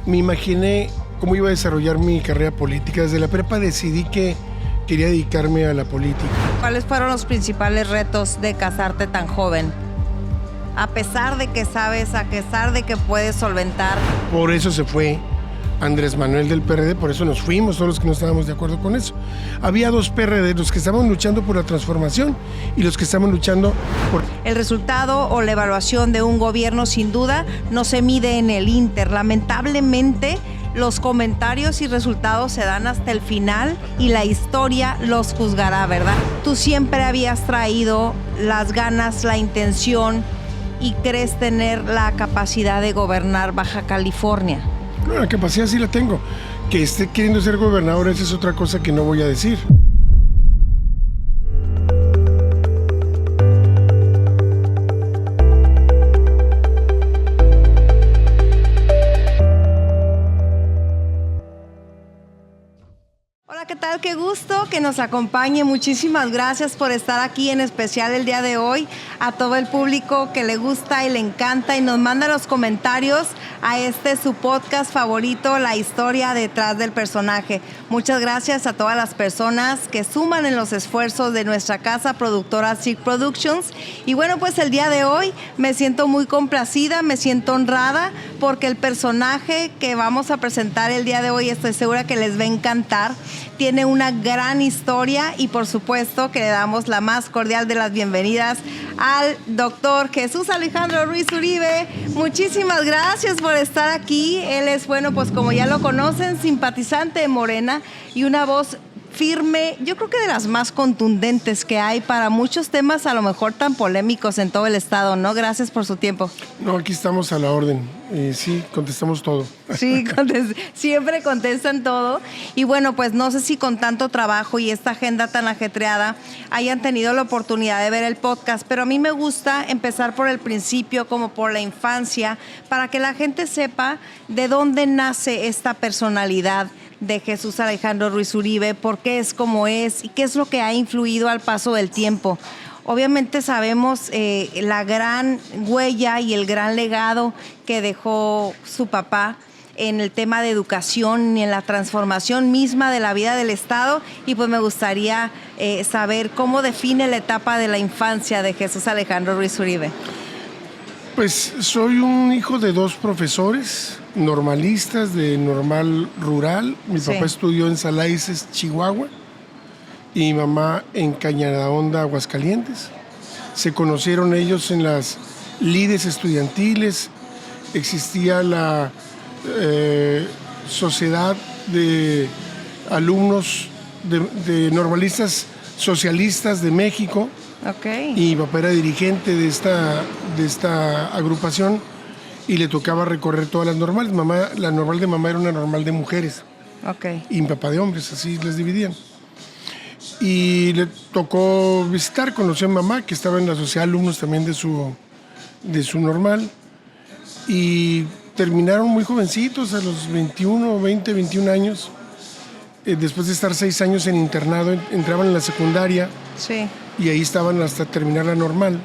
me imaginé cómo iba a desarrollar mi carrera política. Desde la prepa decidí que quería dedicarme a la política. ¿Cuáles fueron los principales retos de casarte tan joven? A pesar de que sabes, a pesar de que puedes solventar. Por eso se fue Andrés Manuel del PRD, por eso nos fuimos, todos los que no estábamos de acuerdo con eso. Había dos PRD, los que estaban luchando por la transformación y los que estaban luchando por... El resultado o la evaluación de un gobierno sin duda no se mide en el Inter. Lamentablemente, los comentarios y resultados se dan hasta el final y la historia los juzgará, ¿verdad? Tú siempre habías traído las ganas, la intención y crees tener la capacidad de gobernar Baja California. No, la capacidad sí la tengo. Que esté queriendo ser gobernador, esa es otra cosa que no voy a decir. Hola, ¿qué tal? Qué gusto que nos acompañe. Muchísimas gracias por estar aquí, en especial el día de hoy, a todo el público que le gusta y le encanta y nos manda los comentarios a su podcast favorito, La historia detrás del personaje. Muchas gracias a todas las personas que suman en los esfuerzos de nuestra casa productora SIG Productions. Y bueno, pues el día de hoy me siento muy complacida, me siento honrada porque el personaje que vamos a presentar el día de hoy, estoy segura que les va a encantar. Tiene una gran historia y por supuesto que le damos la más cordial de las bienvenidas al doctor Jesús Alejandro Ruiz Uribe. Muchísimas gracias por estar aquí. Él es, bueno, pues como ya lo conocen, simpatizante de Morena y una voz firme, yo creo que de las más contundentes que hay para muchos temas a lo mejor tan polémicos en todo el estado, ¿no? Gracias por su tiempo. No, aquí estamos a la orden. Sí, contestamos todo. Sí, siempre contestan todo. Y bueno, pues no sé si con tanto trabajo y esta agenda tan ajetreada hayan tenido la oportunidad de ver el podcast, pero a mí me gusta empezar por el principio, como por la infancia, para que la gente sepa de dónde nace esta personalidad de Jesús Alejandro Ruiz Uribe, por qué es como es y qué es lo que ha influido al paso del tiempo. Obviamente sabemos la gran huella y el gran legado que dejó su papá en el tema de educación y en la transformación misma de la vida del Estado, y pues me gustaría saber cómo define la etapa de la infancia de Jesús Alejandro Ruiz Uribe. Pues soy un hijo de dos profesores normalistas de normal rural. Mi papá estudió en Salaices, Chihuahua, y mi mamá en Cañada Honda, Aguascalientes. Se conocieron ellos en las lides estudiantiles. Existía la sociedad de alumnos de normalistas socialistas de México. Okay. Y mi papá era dirigente de esta agrupación y le tocaba recorrer todas las normales. La normal de mamá era una normal de mujeres. Okay. Y mi papá de hombres, así les dividían. Y le tocó visitar, conoció a mi mamá, que estaba en la sociedad de alumnos también de su normal. Y terminaron muy jovencitos, a los 21 años. Después de estar 6 años en internado, entraban en la secundaria. Sí. Y ahí estaban hasta terminar la normal.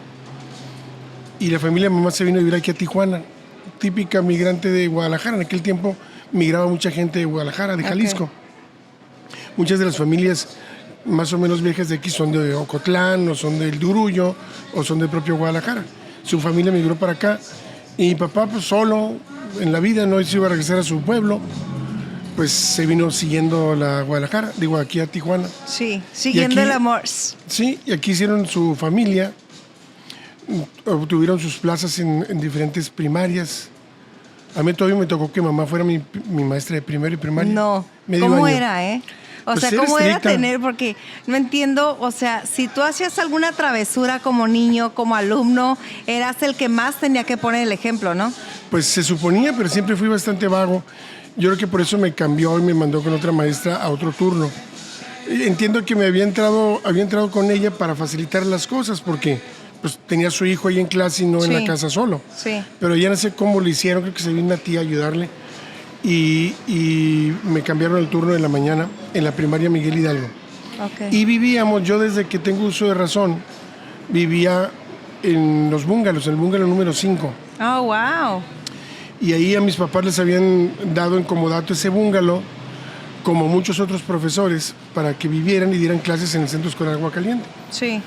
Y la familia de mamá se vino a vivir aquí a Tijuana, típica migrante de Guadalajara. En aquel tiempo migraba mucha gente de Guadalajara, de Jalisco. Okay. Muchas de las familias más o menos viejas de aquí son de Ocotlán, o son del Durullo, o son del propio Guadalajara. Su familia migró para acá y mi papá, pues solo en la vida, no se iba a regresar a su pueblo, pues se vino siguiendo la Guadalajara, aquí a Tijuana. Sí, siguiendo el amor. Sí, y aquí hicieron su familia, obtuvieron sus plazas en diferentes primarias. A mí todavía me tocó que mamá fuera mi maestra de primero y primaria. No, ¿cómo era, O sea, ¿cómo era tener? Porque no entiendo, o sea, si tú hacías alguna travesura como niño, como alumno, eras el que más tenía que poner el ejemplo, ¿no? Pues se suponía, pero siempre fui bastante vago. Yo creo que por eso me cambió y me mandó con otra maestra a otro turno. Entiendo que me había entrado con ella para facilitar las cosas, porque pues tenía a su hijo ahí en clase y no en la casa solo. Sí. Pero ya no sé cómo lo hicieron, creo que se vino una tía a ayudarle. Y me cambiaron el turno de la mañana en la primaria Miguel Hidalgo. Okay. Y vivíamos, yo desde que tengo uso de razón, vivía en los bungalows, en el bungalow número 5. Oh, wow. Y ahí a mis papás les habían dado en comodato ese búngalo, como muchos otros profesores, para que vivieran y dieran clases en el Centro Escolar Aguacaliente. Sí.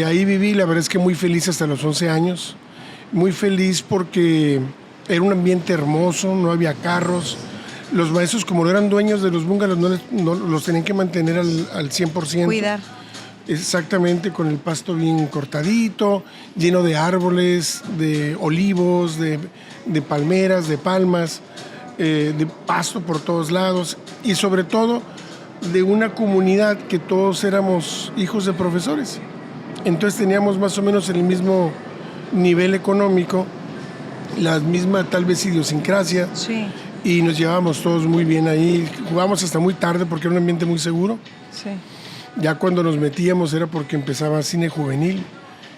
Ahí viví, la verdad es que muy feliz hasta los 11 años. Muy feliz porque era un ambiente hermoso, no había carros. Los maestros, como no eran dueños de los búngalos, no los tenían que mantener al 100%. Cuidar. Exactamente, con el pasto bien cortadito, lleno de árboles, de olivos, de palmeras, de palmas, de pasto por todos lados y sobre todo de una comunidad que todos éramos hijos de profesores. Entonces teníamos más o menos el mismo nivel económico, la misma tal vez idiosincrasia. Sí. Y nos llevábamos todos muy bien ahí, jugábamos hasta muy tarde porque era un ambiente muy seguro. Sí. Ya cuando nos metíamos era porque empezaba cine juvenil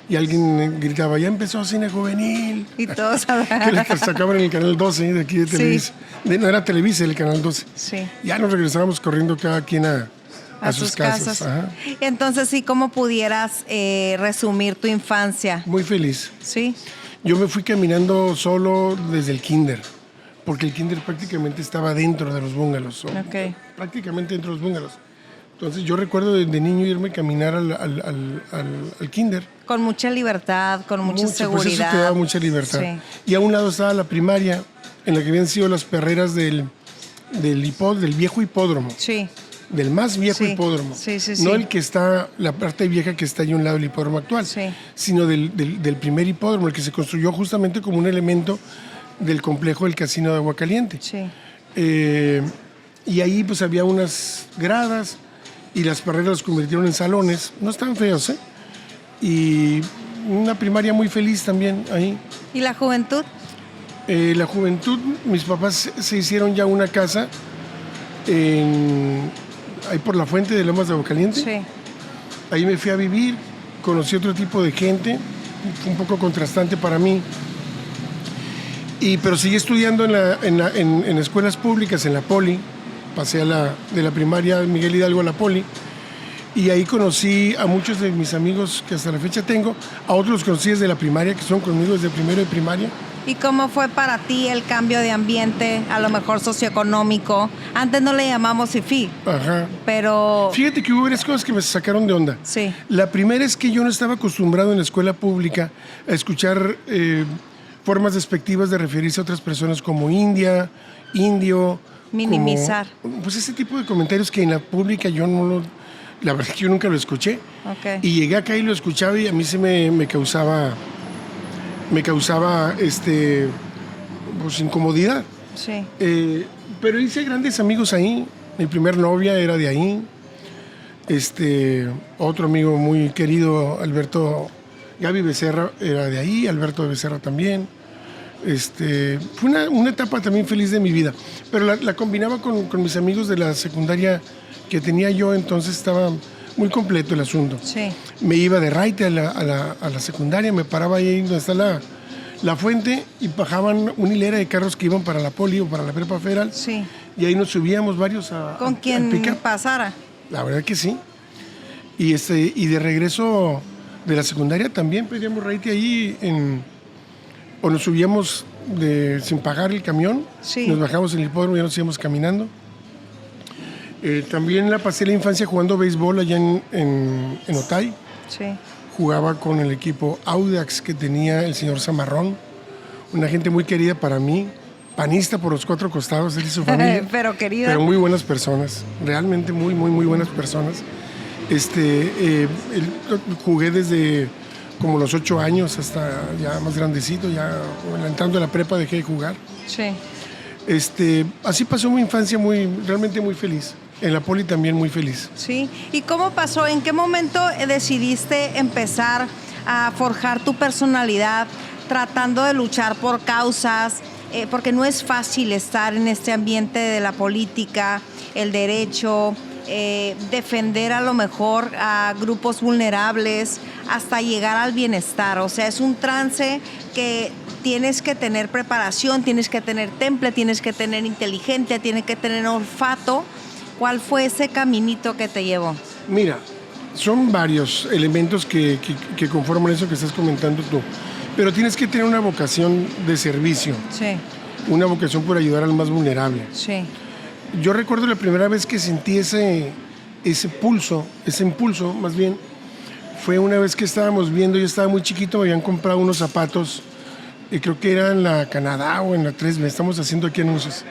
y alguien gritaba, ya empezó cine juvenil. Y todos que le sacaban en el canal 12 de aquí de Televisa. Sí. No era Televisa, el canal 12. Sí. Ya nos regresábamos corriendo cada quien a sus casas. Ajá. Entonces, sí, ¿cómo pudieras resumir tu infancia? Muy feliz. Sí. Yo me fui caminando solo desde el kinder, porque el kinder prácticamente estaba dentro de los búngalos. Ok. Prácticamente dentro de los búngalos. Entonces yo recuerdo de niño irme a caminar al kinder. Con mucha libertad, con mucha seguridad. Pues eso te daba mucha libertad. Sí. Y a un lado estaba la primaria, en la que habían sido las perreras del viejo hipódromo. Sí. Del más viejo Sí. hipódromo. Sí. No el que está, la parte vieja que está ahí a un lado del hipódromo actual, Sí. sino del primer hipódromo, el que se construyó justamente como un elemento del complejo del Casino de Aguacaliente. Sí. Y ahí pues había unas gradas y las perreras las convirtieron en salones. No están feos, ¿eh? Y una primaria muy feliz también ahí. ¿Y la juventud? La juventud, mis papás se hicieron ya una casa ahí por la fuente de Lomas de Aguacaliente. Sí. Ahí me fui a vivir, conocí otro tipo de gente, fue un poco contrastante para mí. Pero seguí estudiando en escuelas públicas, en la Poli. Pasé de la primaria Miguel Hidalgo a la Poli. Y ahí conocí a muchos de mis amigos que hasta la fecha tengo. A otros los conocí desde la primaria, que son conmigo desde primero de primaria. ¿Y cómo fue para ti el cambio de ambiente, a lo mejor socioeconómico? Antes no le llamamos IFI, Ajá. pero... Fíjate que hubo varias cosas que me sacaron de onda. Sí. La primera es que yo no estaba acostumbrado en la escuela pública a escuchar formas despectivas de referirse a otras personas como india, indio. Minimizar. Pues ese tipo de comentarios que en la pública yo no lo... La verdad es que yo nunca lo escuché. Okay. Y llegué acá y lo escuchaba y a mí se me causaba pues incomodidad. Sí. Pero hice grandes amigos ahí. Mi primer novia era de ahí. Otro amigo muy querido, Gaby Becerra, era de ahí. Alberto Becerra también. Fue una etapa también feliz de mi vida. Pero la combinaba con mis amigos de la secundaria que tenía yo, entonces estaba muy completo el asunto. Sí. Me iba de raite a la secundaria, me paraba ahí donde está la fuente y bajaban una hilera de carros que iban para la Poli o para la Prepa Federal. Sí. Y ahí nos subíamos varios Con quien pick-up. pasara. La verdad que sí. Y de regreso de la secundaria también pedíamos raite ahí o nos subíamos sin pagar el camión. Sí. Nos bajamos en el hipódromo y ya nos íbamos caminando. También la pasé la infancia jugando béisbol allá en Otay. Sí. Jugaba con el equipo Audax que tenía el señor Zamarrón, una gente muy querida para mí, panista por los cuatro costados, él y su familia. Pero querida. Pero muy buenas personas, realmente muy, muy, muy buenas personas. Jugué desde como los 8 años hasta ya más grandecito, ya entrando a la prepa dejé de jugar. Sí. Así pasó mi infancia realmente muy feliz. En la Poli también muy feliz. Sí. ¿Y cómo pasó? ¿En qué momento decidiste empezar a forjar tu personalidad tratando de luchar por causas? Porque no es fácil estar en este ambiente de la política, el derecho, defender a lo mejor a grupos vulnerables hasta llegar al bienestar. O sea, es un trance que tienes que tener preparación, tienes que tener temple, tienes que tener inteligencia, tienes que tener olfato. ¿Cuál fue ese caminito que te llevó? Mira, son varios elementos que conforman eso que estás comentando tú, pero tienes que tener una vocación de servicio. Sí. una vocación por ayudar al más vulnerable. Sí. Yo recuerdo la primera vez que sentí ese impulso más bien, fue una vez que estábamos viendo, yo estaba muy chiquito, me habían comprado unos zapatos, creo que era en la Canadá o en la 3B, estamos haciendo aquí anuncios.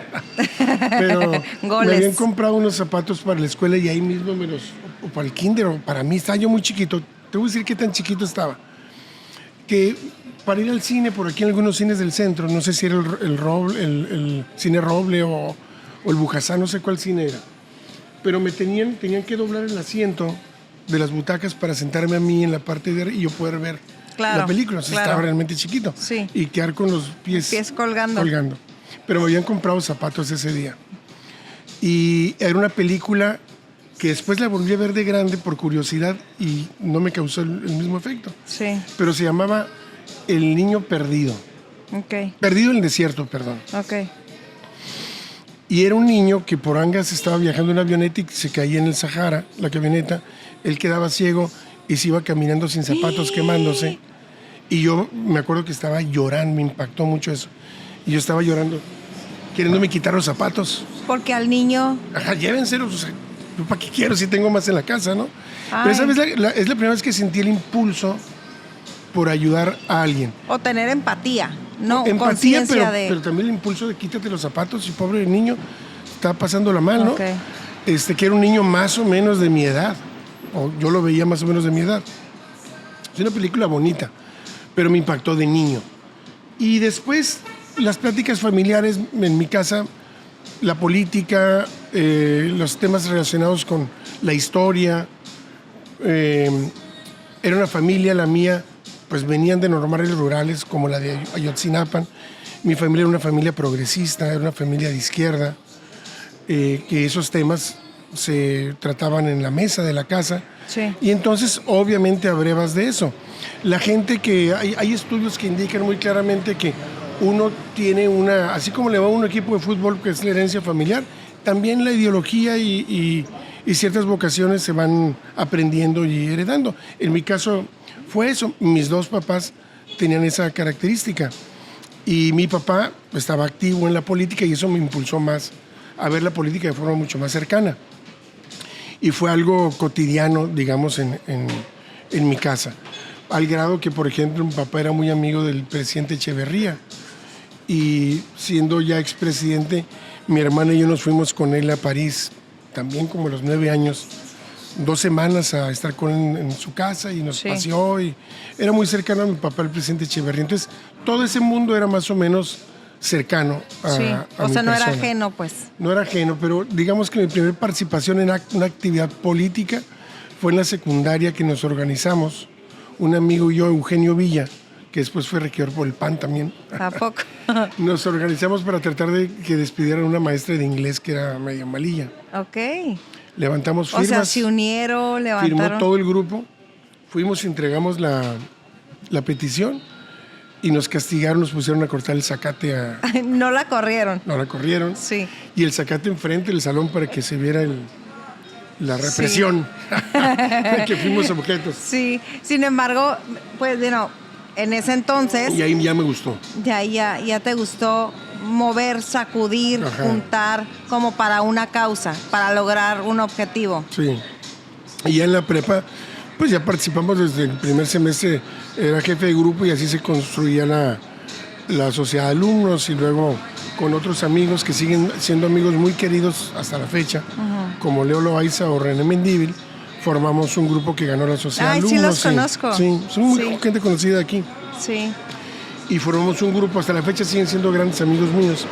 Pero me habían comprado unos zapatos para la escuela y ahí mismo o para el kinder, o para mí, estaba yo muy chiquito, te voy a decir qué tan chiquito estaba, que para ir al cine, por aquí en algunos cines del centro, no sé si era el Cine Roble o el Bujasá, no sé cuál cine era, pero tenían que doblar el asiento de las butacas para sentarme a mí en la parte de arriba y yo poder ver la película. Estaba realmente chiquito. Sí. Y quedar con los pies colgando. Pero me habían comprado zapatos ese día. Y era una película que después la volví a ver de grande por curiosidad y no me causó el mismo efecto. Sí. Pero se llamaba El Niño Perdido. Okay. Perdido en el desierto, perdón. Okay. Y era un niño que por angas estaba viajando en una avioneta y se caía en el Sahara, la camioneta. Él quedaba ciego y se iba caminando sin zapatos, quemándose. Y yo me acuerdo que estaba llorando, me impactó mucho eso. Y yo estaba llorando, queriéndome quitar los zapatos. Porque al niño... Ajá, llévenselos. O sea, ¿para qué quiero si tengo más en la casa, no? Pero esa vez es la primera vez que sentí el impulso por ayudar a alguien. O tener empatía, ¿no? Empatía, pero también el impulso de quítate los zapatos y pobre niño está pasándola mal, ¿no? Okay. Que era un niño más o menos de mi edad. O yo lo veía más o menos de mi edad. Es una película bonita, pero me impactó de niño. Y después, las pláticas familiares en mi casa, la política, los temas relacionados con la historia. Era una familia, la mía, pues venían de normales rurales, como la de Ayotzinapan. Mi familia era una familia progresista, era una familia de izquierda, que esos temas se trataban en la mesa de la casa. Sí. Y entonces, obviamente, abrevas de eso. La gente hay estudios que indican muy claramente que uno tiene así como le va a un equipo de fútbol que es la herencia familiar, también la ideología y ciertas vocaciones se van aprendiendo y heredando. En mi caso fue eso. Mis dos papás tenían esa característica. Y mi papá estaba activo en la política y eso me impulsó más a ver la política de forma mucho más cercana. Y fue algo cotidiano, digamos, en mi casa. Al grado que, por ejemplo, mi papá era muy amigo del presidente Echeverría. Y siendo ya expresidente, mi hermana y yo nos fuimos con él a París, también como a los 9 años, 2 semanas a estar con él en su casa y nos paseó. Y era muy cercano a mi papá, el presidente Echeverría. Entonces, todo ese mundo era más o menos cercano a mi no persona. Era ajeno, pues. No era ajeno, pero digamos que mi primera participación en una actividad política fue en la secundaria que nos organizamos, un amigo y yo, Eugenio Villa, que después fue regidor por el PAN también. ¿A poco? Nos organizamos para tratar de que despidieran a una maestra de inglés que era medio malilla. Ok. Levantamos firmas. O sea, se unieron, levantaron. Firmó todo el grupo, fuimos y entregamos la petición. Y nos castigaron, nos pusieron a cortar el zacate No la corrieron. No la corrieron. Sí. Y el zacate enfrente del salón para que se viera la represión de que fuimos objetos. Sí. Sin embargo, pues, en ese entonces... Y ahí ya me gustó. Ya te gustó mover, sacudir, juntar, como para una causa, para lograr un objetivo. Sí. Y ya en la prepa, pues ya participamos desde el primer semestre. Era jefe de grupo y así se construía la sociedad de alumnos y luego con otros amigos que siguen siendo amigos muy queridos hasta la fecha, como Leo Loaiza o René Mendívil, formamos un grupo que ganó la sociedad de alumnos. Sí, los conozco. Sí, son muy gente conocida aquí. Sí. Y formamos un grupo, hasta la fecha siguen siendo grandes amigos míos.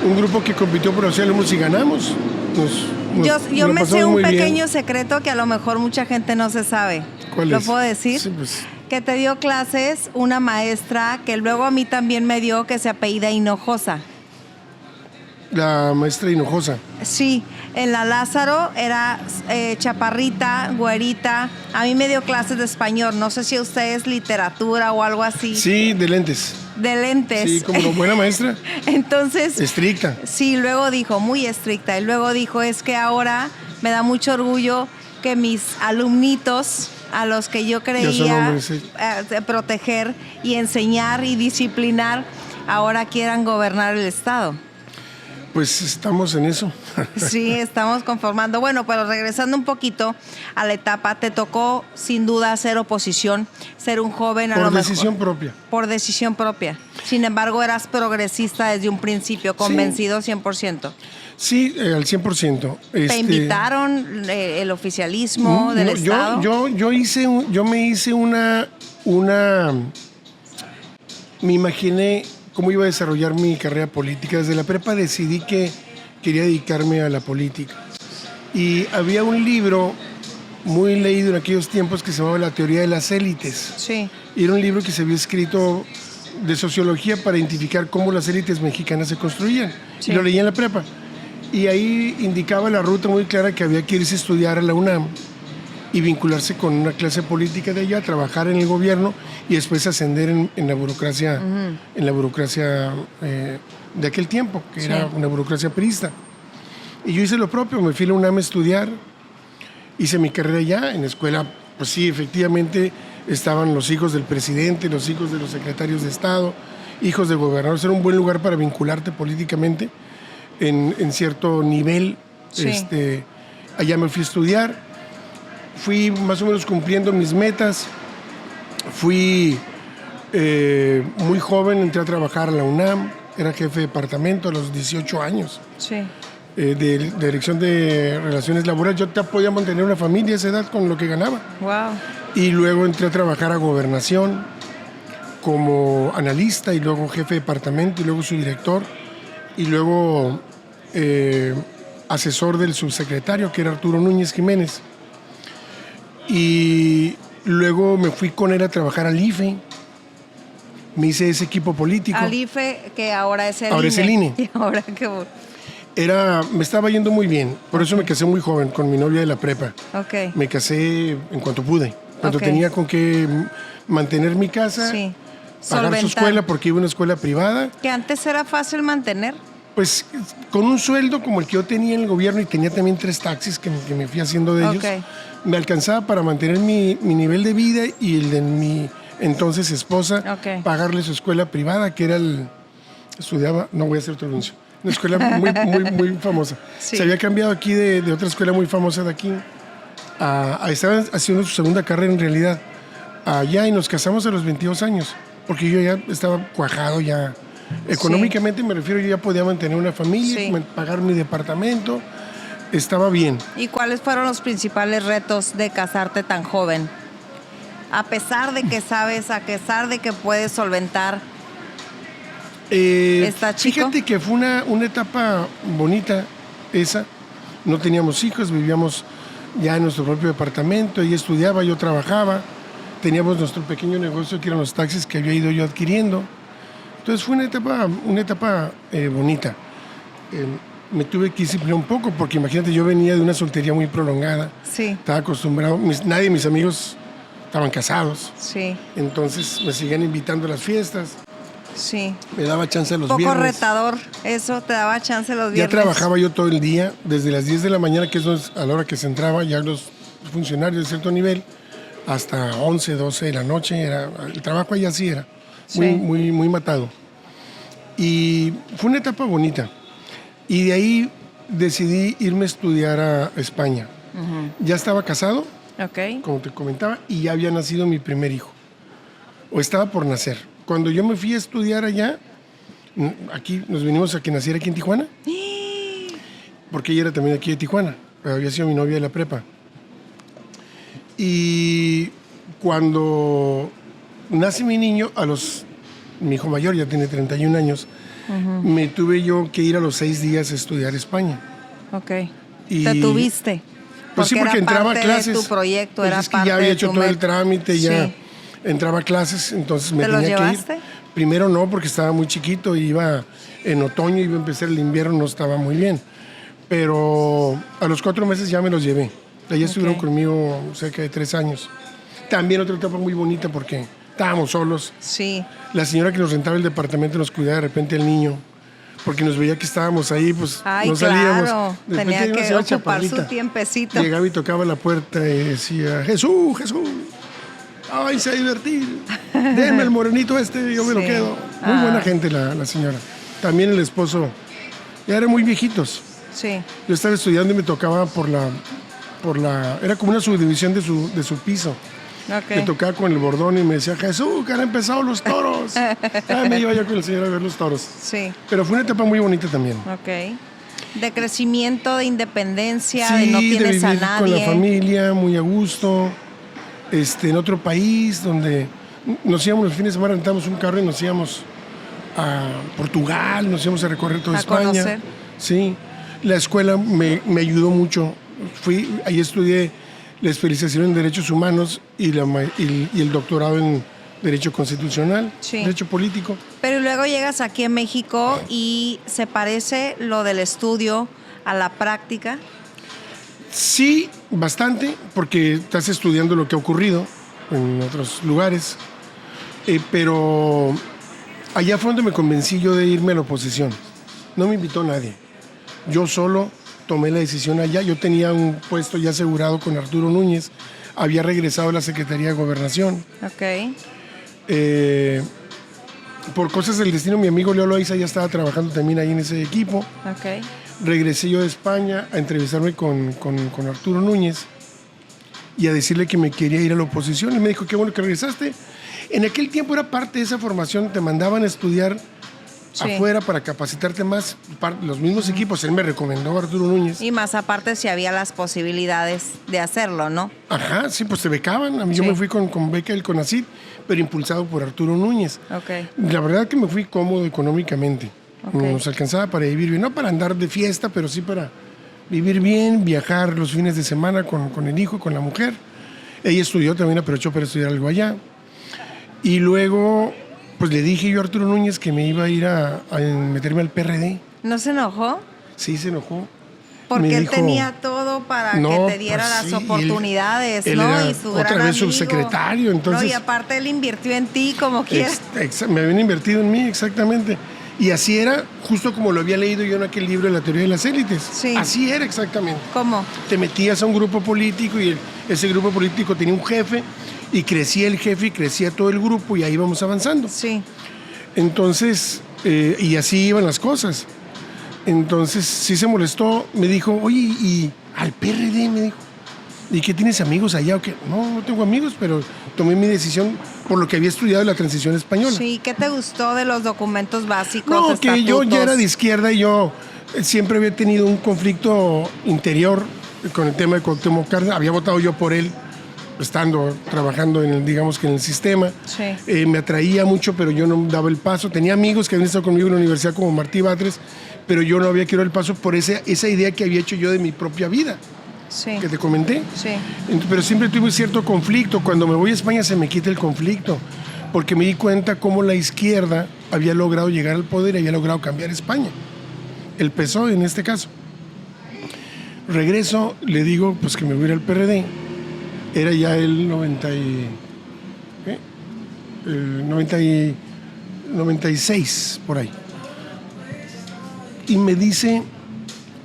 Un grupo que compitió por la sociedad de alumnos y ganamos. Yo me sé un pequeño secreto que a lo mejor mucha gente no se sabe. ¿Cuál es? ¿Lo puedo decir? Sí, pues. Que te dio clases una maestra que luego a mí también me dio, que se apellida Hinojosa. La maestra Hinojosa. Sí, en la Lázaro era chaparrita, güerita. A mí me dio clases de español. No sé si usted es literatura o algo así. Sí, de lentes. De lentes. Sí, como una buena maestra. Entonces... Estricta. Sí, luego dijo, muy estricta. Y luego dijo, es que ahora me da mucho orgullo que mis alumnitos, a los que yo creía proteger y enseñar y disciplinar, ahora quieran gobernar el estado. Pues estamos en eso. Sí, estamos conformando. Bueno, pero regresando un poquito a la etapa, te tocó sin duda hacer oposición, ser un joven a lo mejor. Por decisión propia. Por decisión propia. Sin embargo, eras progresista desde un principio, convencido 100%. Sí, al 100%. ¿Te invitaron el oficialismo del estado? Yo me hice me imaginé cómo iba a desarrollar mi carrera política. Desde la prepa decidí que quería dedicarme a la política. Y había un libro muy leído en aquellos tiempos que se llamaba La teoría de las élites. Sí. Y era un libro que se había escrito de sociología para identificar cómo las élites mexicanas se construían. Sí. Y lo leí en la prepa. Y ahí indicaba la ruta muy clara que había que irse a estudiar a la UNAM y vincularse con una clase política de allá, trabajar en el gobierno y después ascender en la burocracia, de aquel tiempo, que era una burocracia priista. Y yo hice lo propio, me fui a la UNAM a estudiar, hice mi carrera allá, en la escuela, pues sí, efectivamente estaban los hijos del presidente, los hijos de los secretarios de Estado, hijos de gobernadores, era un buen lugar para vincularte políticamente en cierto nivel. Sí. Allá me fui a estudiar. Fui más o menos cumpliendo mis metas. Fui muy joven, entré a trabajar a la UNAM, era jefe de departamento a los 18 años. Sí. De Dirección de Relaciones Laborales. Yo podía mantener una familia a esa edad con lo que ganaba. Wow. Y luego entré a trabajar a Gobernación como analista y luego jefe de departamento y luego subdirector y luego asesor del subsecretario, que era Arturo Núñez Jiménez. Y luego me fui con él a trabajar al IFE. Me hice ese equipo político. Al IFE, que ahora es el INE. Ahora es el INE. Y ahora que... Me estaba yendo muy bien. Por eso me casé muy joven con mi novia de la prepa. Okay. Me casé en cuanto pude. Cuando Okay. tenía con qué mantener mi casa, Sí. pagar Solventar. su escuela porque iba a una escuela privada. Que antes era fácil mantener. Pues con un sueldo como el que yo tenía en el gobierno y tenía también 3 taxis que me fui haciendo de ellos, Okay. me alcanzaba para mantener mi nivel de vida y el de mi entonces esposa, Okay. pagarle su escuela privada, que era estudiaba, no voy a hacer otro anuncio, una escuela muy famosa. Sí. Se había cambiado aquí de otra escuela muy famosa de aquí, estaba haciendo su segunda carrera en realidad, allá, y nos casamos a los 22 años, porque yo ya estaba cuajado ya. Económicamente me refiero, yo ya podía mantener una familia, Sí. pagar mi departamento, estaba bien. ¿Y cuáles fueron los principales retos de casarte tan joven? A pesar de que sabes, a pesar de que puedes solventar. ¿Está chico? Fíjate que fue una etapa bonita esa. No teníamos hijos, vivíamos ya en nuestro propio departamento. Ella estudiaba, yo trabajaba. Teníamos nuestro pequeño negocio que eran los taxis que había ido yo adquiriendo. Entonces fue una etapa bonita. Me tuve que disciplinar un poco porque imagínate, yo venía de una soltería muy prolongada. Sí. Estaba acostumbrado, nadie de mis amigos estaban casados. Sí. Entonces me seguían invitando a las fiestas. Sí. Me daba chance los Poco viernes. retador, eso te daba chance los Ya viernes. trabajaba yo todo el día, desde las 10 de la mañana, que es a la hora que se entraba, ya los funcionarios de cierto nivel, hasta 11, 12 de la noche. El trabajo allá sí era muy matado. Y fue una etapa bonita. Y de ahí decidí irme a estudiar a España. Ya estaba casado, Ok. como te comentaba, y ya había nacido mi primer hijo. O estaba por nacer. Cuando yo me fui a estudiar allá, aquí nos vinimos a que naciera aquí en Tijuana, porque ella era también aquí de Tijuana, pero había sido mi novia de la prepa. Y cuando nace mi niño, mi hijo mayor ya tiene 31 años, me tuve yo que ir a los 6 días a estudiar España. Ok. Y- Te tuviste. Pues sí, porque era entraba a parte clases. de tu proyecto, Pues era es que parte ya había de hecho tu todo el met- trámite, ya Sí. entraba a clases, entonces me ¿Te los tenía que llevaste? ir. Primero no, porque estaba muy chiquito, iba en otoño, iba a empezar el invierno, no estaba muy bien. Pero a los 4 meses ya me los llevé. Allá estuvieron conmigo cerca de 3 años. También otra etapa muy bonita porque estábamos solos. Sí. La señora que nos rentaba el departamento nos cuidaba de repente al niño, porque nos veía que estábamos ahí, pues Ay, no salíamos. claro. De repente Tenía llegaba una que señora ocupar su chaparrita. tiempecito. Llegaba y tocaba la puerta y decía, Jesús, Jesús. Ay, se va a divertir. Denme el morenito yo me lo Sí. quedo. Muy buena gente la señora. También el esposo. Ya eran muy viejitos. Sí. Yo estaba estudiando y me tocaba era como una subdivisión de su piso. Ok. Me tocaba con el bordón y me decía, Jesús, que han empezado los toros. Me iba yo con el señor a ver los toros. Sí. Pero fue una etapa muy bonita también. Ok. De crecimiento, de independencia, Sí, de no de tienes a vivir nadie. con la familia, muy a gusto. En otro país donde nos íbamos los fines de semana, rentábamos un carro y nos íbamos a Portugal, nos íbamos a recorrer toda A España. conocer. Sí, la escuela me ayudó mucho. Ahí estudié la especialización en Derechos Humanos y el doctorado en Derecho Constitucional, Sí. Derecho Político. Pero luego llegas aquí en México y se parece lo del estudio a la práctica. Sí, bastante, porque estás estudiando lo que ha ocurrido en otros lugares. Pero allá fue donde me convencí yo de irme a la oposición. No me invitó nadie. Yo solo tomé la decisión allá. Yo tenía un puesto ya asegurado con Arturo Núñez. Había regresado a la Secretaría de Gobernación. Ok. Por cosas del destino, mi amigo Leo Loaiza ya estaba trabajando también ahí en ese equipo. Ok. Regresé yo de España a entrevistarme con Arturo Núñez y a decirle que me quería ir a la oposición. Y me dijo, qué bueno que regresaste. En aquel tiempo era parte de esa formación, te mandaban a estudiar Sí. afuera para capacitarte más. Los mismos equipos, él me recomendó a Arturo Núñez. Y más aparte si había las posibilidades de hacerlo, ¿no? Ajá, sí, pues te becaban. A mí yo Sí. me fui con beca del CONACYT, pero impulsado por Arturo Núñez. Ok. La verdad que me fui cómodo económicamente. Ok. Nos alcanzaba para vivir bien, no para andar de fiesta, pero sí para vivir bien, viajar los fines de semana con el hijo, con la mujer. Ella estudió, también aprovechó para estudiar algo allá. Y luego, pues le dije yo a Arturo Núñez que me iba a ir a meterme al PRD. ¿No se enojó? Sí, se enojó. Porque Me él dijo, tenía todo para no, que te diera pues las sí, oportunidades, él ¿no? era Y su otra gran vez amigo. subsecretario, entonces- No, y aparte él invirtió en ti como quiera. Me habían invertido en mí, exactamente. Y así era, justo como lo había leído yo en aquel libro de la teoría de las élites. Sí. Así era exactamente. ¿Cómo? Te metías a un grupo político y ese grupo político tenía un jefe y crecía el jefe y crecía todo el grupo y ahí íbamos avanzando. Sí. Entonces, y así iban las cosas. Entonces, sí se molestó, me dijo, oye, y al PRD, me dijo, ¿y qué tienes amigos allá o qué? No, no tengo amigos, pero tomé mi decisión por lo que había estudiado de la transición española. Sí, ¿qué te gustó de los documentos básicos? No, que yo ya estatutos? era de izquierda y yo siempre había tenido un conflicto interior con el tema de Cuauhtémoc Cárdenas. Había votado yo por él, trabajando digamos que en el sistema. Sí. Me atraía mucho, pero yo no daba el paso. Tenía amigos que habían estado conmigo en la universidad como Martí Batres, pero yo no había querido el paso por esa idea que había hecho yo de mi propia vida, Sí. que te comenté. Sí. Pero siempre tuve cierto conflicto. Cuando me voy a España se me quita el conflicto, porque me di cuenta cómo la izquierda había logrado llegar al poder y había logrado cambiar España. El PSOE en este caso. Regreso, le digo pues que me voy a ir al PRD. Era ya el 96, por ahí. Y me dice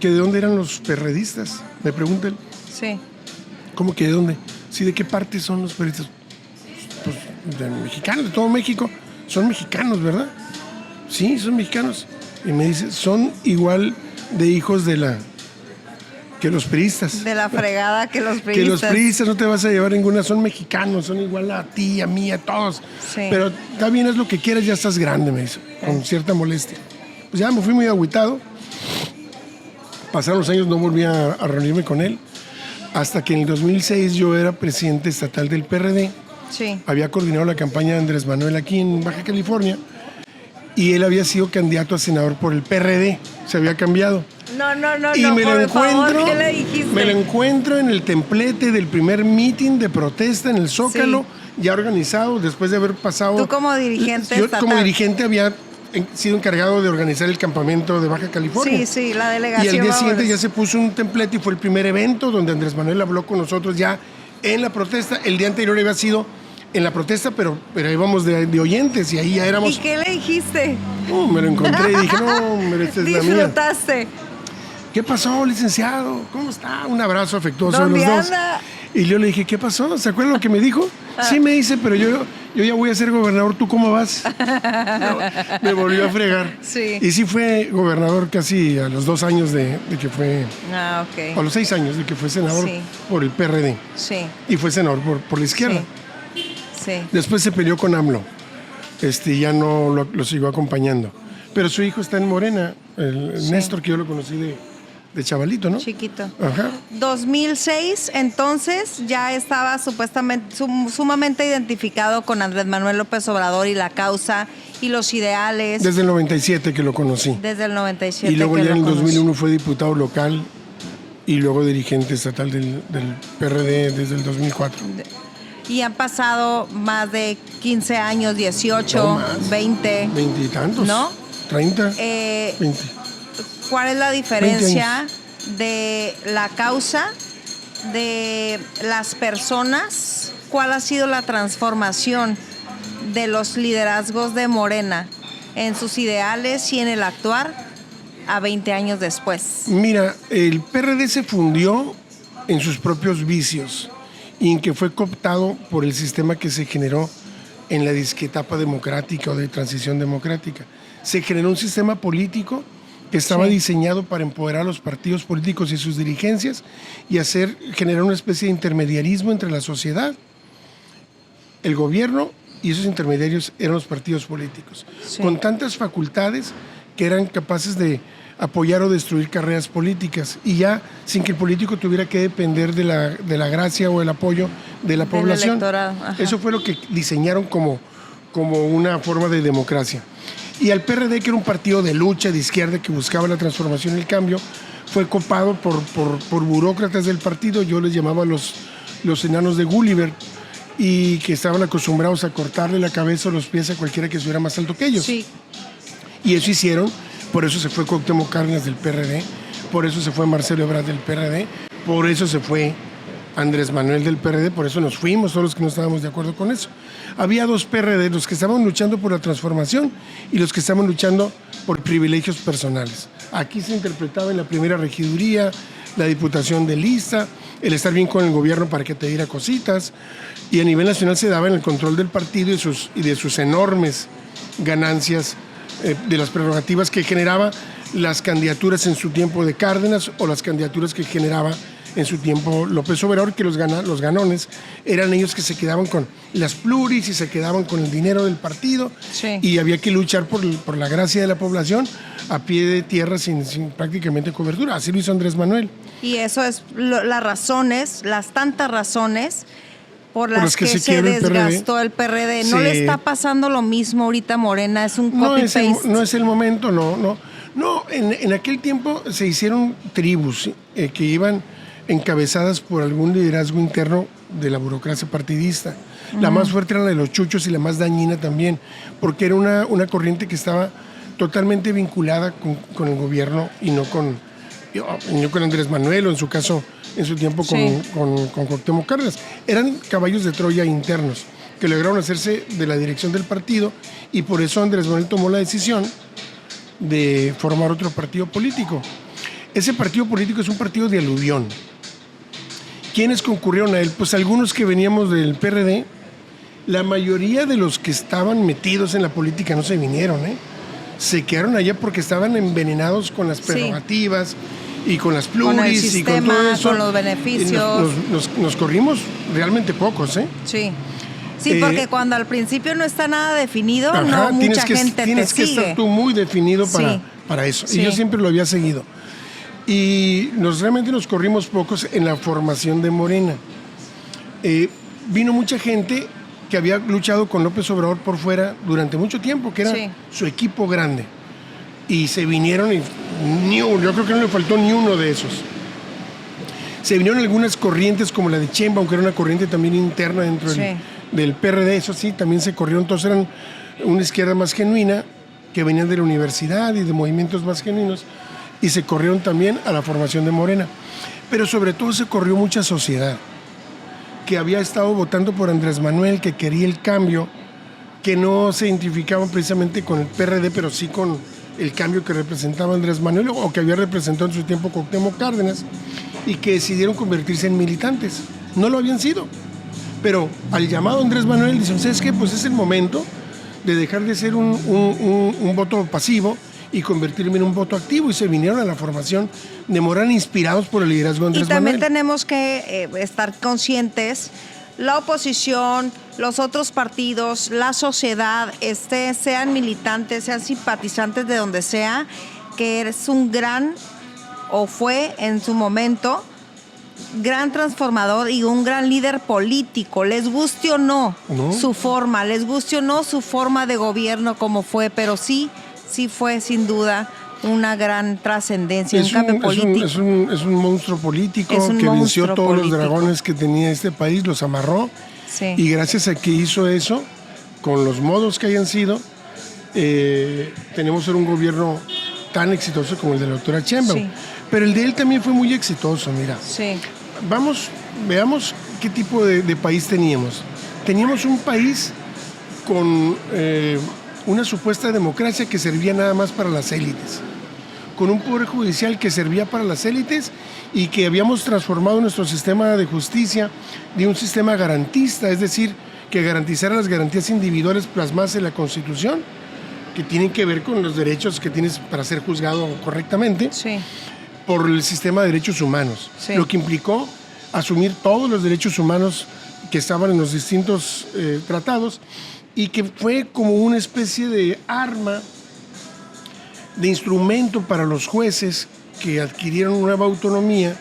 que de dónde eran los perredistas. Me pregunta él. Sí. ¿Cómo que de dónde? Sí, ¿de qué parte son los perredistas? Pues de mexicanos, de todo México. Son mexicanos, ¿verdad? Sí, son mexicanos. Y me dice, son igual de hijos que los priistas. De la fregada que los Que priistas. los priistas no te vas a llevar ninguna, son mexicanos, son igual a ti, a mí, a todos. Sí. Pero está bien, es lo que quieras, ya estás grande, me dice, con cierta molestia. Pues ya me fui muy agüitado. Pasaron los años, no volví a reunirme con él. Hasta que en el 2006 yo era presidente estatal del PRD. Sí. Había coordinado la campaña de Andrés Manuel aquí en Baja California. Y él había sido candidato a senador por el PRD. Se había cambiado. No, Y me lo por favor, encuentro, ¿qué le dijiste? me lo encuentro en el templete del primer meeting de protesta en el Zócalo, ya organizado después de haber pasado. Tú como dirigente Yo estatal. como dirigente había sido encargado de organizar el campamento de Baja California. Sí, sí, la Y delegación. al día siguiente ahora. ya se puso un templete y fue el primer evento donde Andrés Manuel habló con nosotros ya en la protesta. El día anterior había sido en la protesta, pero íbamos de oyentes y ahí ya éramos. ¿Y qué le dijiste? Me lo encontré y dije, no, hombre, esta es la mía. Disfrutaste. ¿qué pasó, licenciado? ¿Cómo está? Un abrazo afectuoso de ¿Dónde los dos. anda? Y yo le dije, ¿qué pasó? ¿Se acuerdan lo que me dijo? Sí, me dice, pero yo ya voy a ser gobernador, ¿tú cómo vas? Me volvió a fregar. Sí. Y sí fue gobernador casi a los 2 años de que fue, Ok. a los 6 años de que fue senador Sí. por el PRD. Sí, Y fue senador por la izquierda. sí. Después se peleó con AMLO. Ya no lo siguió acompañando. Pero su hijo está en Morena, el Néstor, que yo lo conocí de chavalito, ¿no? Chiquito. Ajá. 2006, entonces, ya estaba supuestamente sumamente identificado con Andrés Manuel López Obrador y la causa y los ideales. Desde el 97 que lo conocí. Desde el 97. Y luego que ya lo en el conocí. 2001 fue diputado local y luego dirigente estatal del PRD desde el 2004. Y han pasado más de 15 años, 18, No más. 20. 20 y tantos. ¿No? 30. 20. ¿Cuál es la diferencia de la causa, de las personas? ¿Cuál ha sido la transformación de los liderazgos de Morena en sus ideales y en el actuar a 20 años después? Mira, el PRD se fundió en sus propios vicios y en que fue cooptado por el sistema que se generó en la disquetapa democrática o de transición democrática. Se generó un sistema político que estaba diseñado para empoderar a los partidos políticos y sus dirigencias y generar una especie de intermediarismo entre la sociedad, el gobierno, y esos intermediarios eran los partidos políticos, con tantas facultades que eran capaces de apoyar o destruir carreras políticas y ya sin que el político tuviera que depender de la gracia o el apoyo de la población. Electorado. Ajá. Eso fue lo que diseñaron como una forma de democracia. Y al PRD, que era un partido de lucha, de izquierda, que buscaba la transformación y el cambio, fue copado por burócratas del partido, yo les llamaba los enanos de Gulliver, y que estaban acostumbrados a cortarle la cabeza o los pies a cualquiera que estuviera más alto que ellos. Sí. Y eso hicieron, por eso se fue Cuauhtémoc Cárdenas del PRD, por eso se fue Marcelo Ebrard del PRD, por eso se fue Andrés Manuel del PRD, por eso nos fuimos, todos los que no estábamos de acuerdo con eso. Había 2 PRD, los que estaban luchando por la transformación y los que estaban luchando por privilegios personales. Aquí se interpretaba en la primera regiduría, la diputación de lista, el estar bien con el gobierno para que te diera cositas, y a nivel nacional se daba en el control del partido y de sus enormes ganancias, de las prerrogativas que generaba las candidaturas en su tiempo de Cárdenas o las candidaturas que generaba en su tiempo López Obrador, que los ganones eran ellos que se quedaban con las pluris y se quedaban con el dinero del partido, y había que luchar por la gracia de la población a pie de tierra sin prácticamente cobertura. Así lo hizo Andrés Manuel. Y eso es las tantas razones por las que se desgastó el PRD. ¿No le está pasando lo mismo ahorita a Morena? Es un copy-paste. No es el momento, no. No, en aquel tiempo se hicieron tribus que iban encabezadas por algún liderazgo interno de la burocracia partidista. La más fuerte era la de los chuchos y la más dañina también, porque era una corriente que estaba totalmente vinculada con el gobierno y no con Andrés Manuel, o en su caso, en su tiempo con Cuauhtémoc Cárdenas. Eran caballos de Troya internos que lograron hacerse de la dirección del partido, y por eso Andrés Manuel tomó la decisión de formar otro partido político. Ese partido político es un partido de aluvión. ¿Quiénes concurrieron a él? Pues algunos que veníamos del PRD. La mayoría de los que estaban metidos en la política no se vinieron, se quedaron allá porque estaban envenenados con las prerrogativas y con las pluris, con el sistema, y con todo eso. con los beneficios. Nos corrimos realmente pocos, Sí. Sí, porque cuando al principio no está nada definido, no mucha tienes gente tienes te que sigue. estar tú muy definido para eso. Sí. Y yo siempre lo había seguido. Y realmente nos corrimos pocos en la formación de Morena. Vino mucha gente que había luchado con López Obrador por fuera durante mucho tiempo, que era su equipo grande. Y se vinieron y yo creo que no le faltó ni uno de esos. Se vinieron algunas corrientes como la de Chemba, aunque era una corriente también interna dentro del PRD, eso sí, también se corrieron. Entonces eran una izquierda más genuina, que venían de la universidad y de movimientos más genuinos, y se corrieron también a la formación de Morena. Pero sobre todo se corrió mucha sociedad que había estado votando por Andrés Manuel, que quería el cambio, que no se identificaban precisamente con el PRD, pero sí con el cambio que representaba Andrés Manuel o que había representado en su tiempo Cuauhtémoc Cárdenas y que decidieron convertirse en militantes. No lo habían sido. Pero al llamado Andrés Manuel dicen, ¿sabes qué? Pues es el momento de dejar de ser un voto pasivo y convertirme en un voto activo, y se vinieron a la formación de Morena inspirados por el liderazgo de Andrés Manuel. Y también tenemos que estar conscientes, la oposición, los otros partidos, la sociedad, sean militantes, sean simpatizantes de donde sea, que eres un gran, o fue en su momento, gran transformador y un gran líder político, les guste o no, su forma, les guste o no su forma de gobierno como fue, pero sí fue sin duda una gran trascendencia, un cambio político. Es un monstruo político que venció todos los dragones que tenía este país, los amarró, y gracias a que hizo eso, con los modos que hayan sido, tenemos un gobierno tan exitoso como el de la doctora Sheinbaum. Sí. Pero el de él también fue muy exitoso, mira. Sí. Veamos qué tipo de país teníamos. Teníamos un país con una supuesta democracia que servía nada más para las élites, con un poder judicial que servía para las élites y que habíamos transformado nuestro sistema de justicia de un sistema garantista, es decir, que garantizara las garantías individuales plasmadas en la Constitución, que tienen que ver con los derechos que tienes para ser juzgado correctamente, por el sistema de derechos humanos, lo que implicó asumir todos los derechos humanos que estaban en los distintos tratados, y que fue como una especie de arma, de instrumento para los jueces que adquirieron una nueva autonomía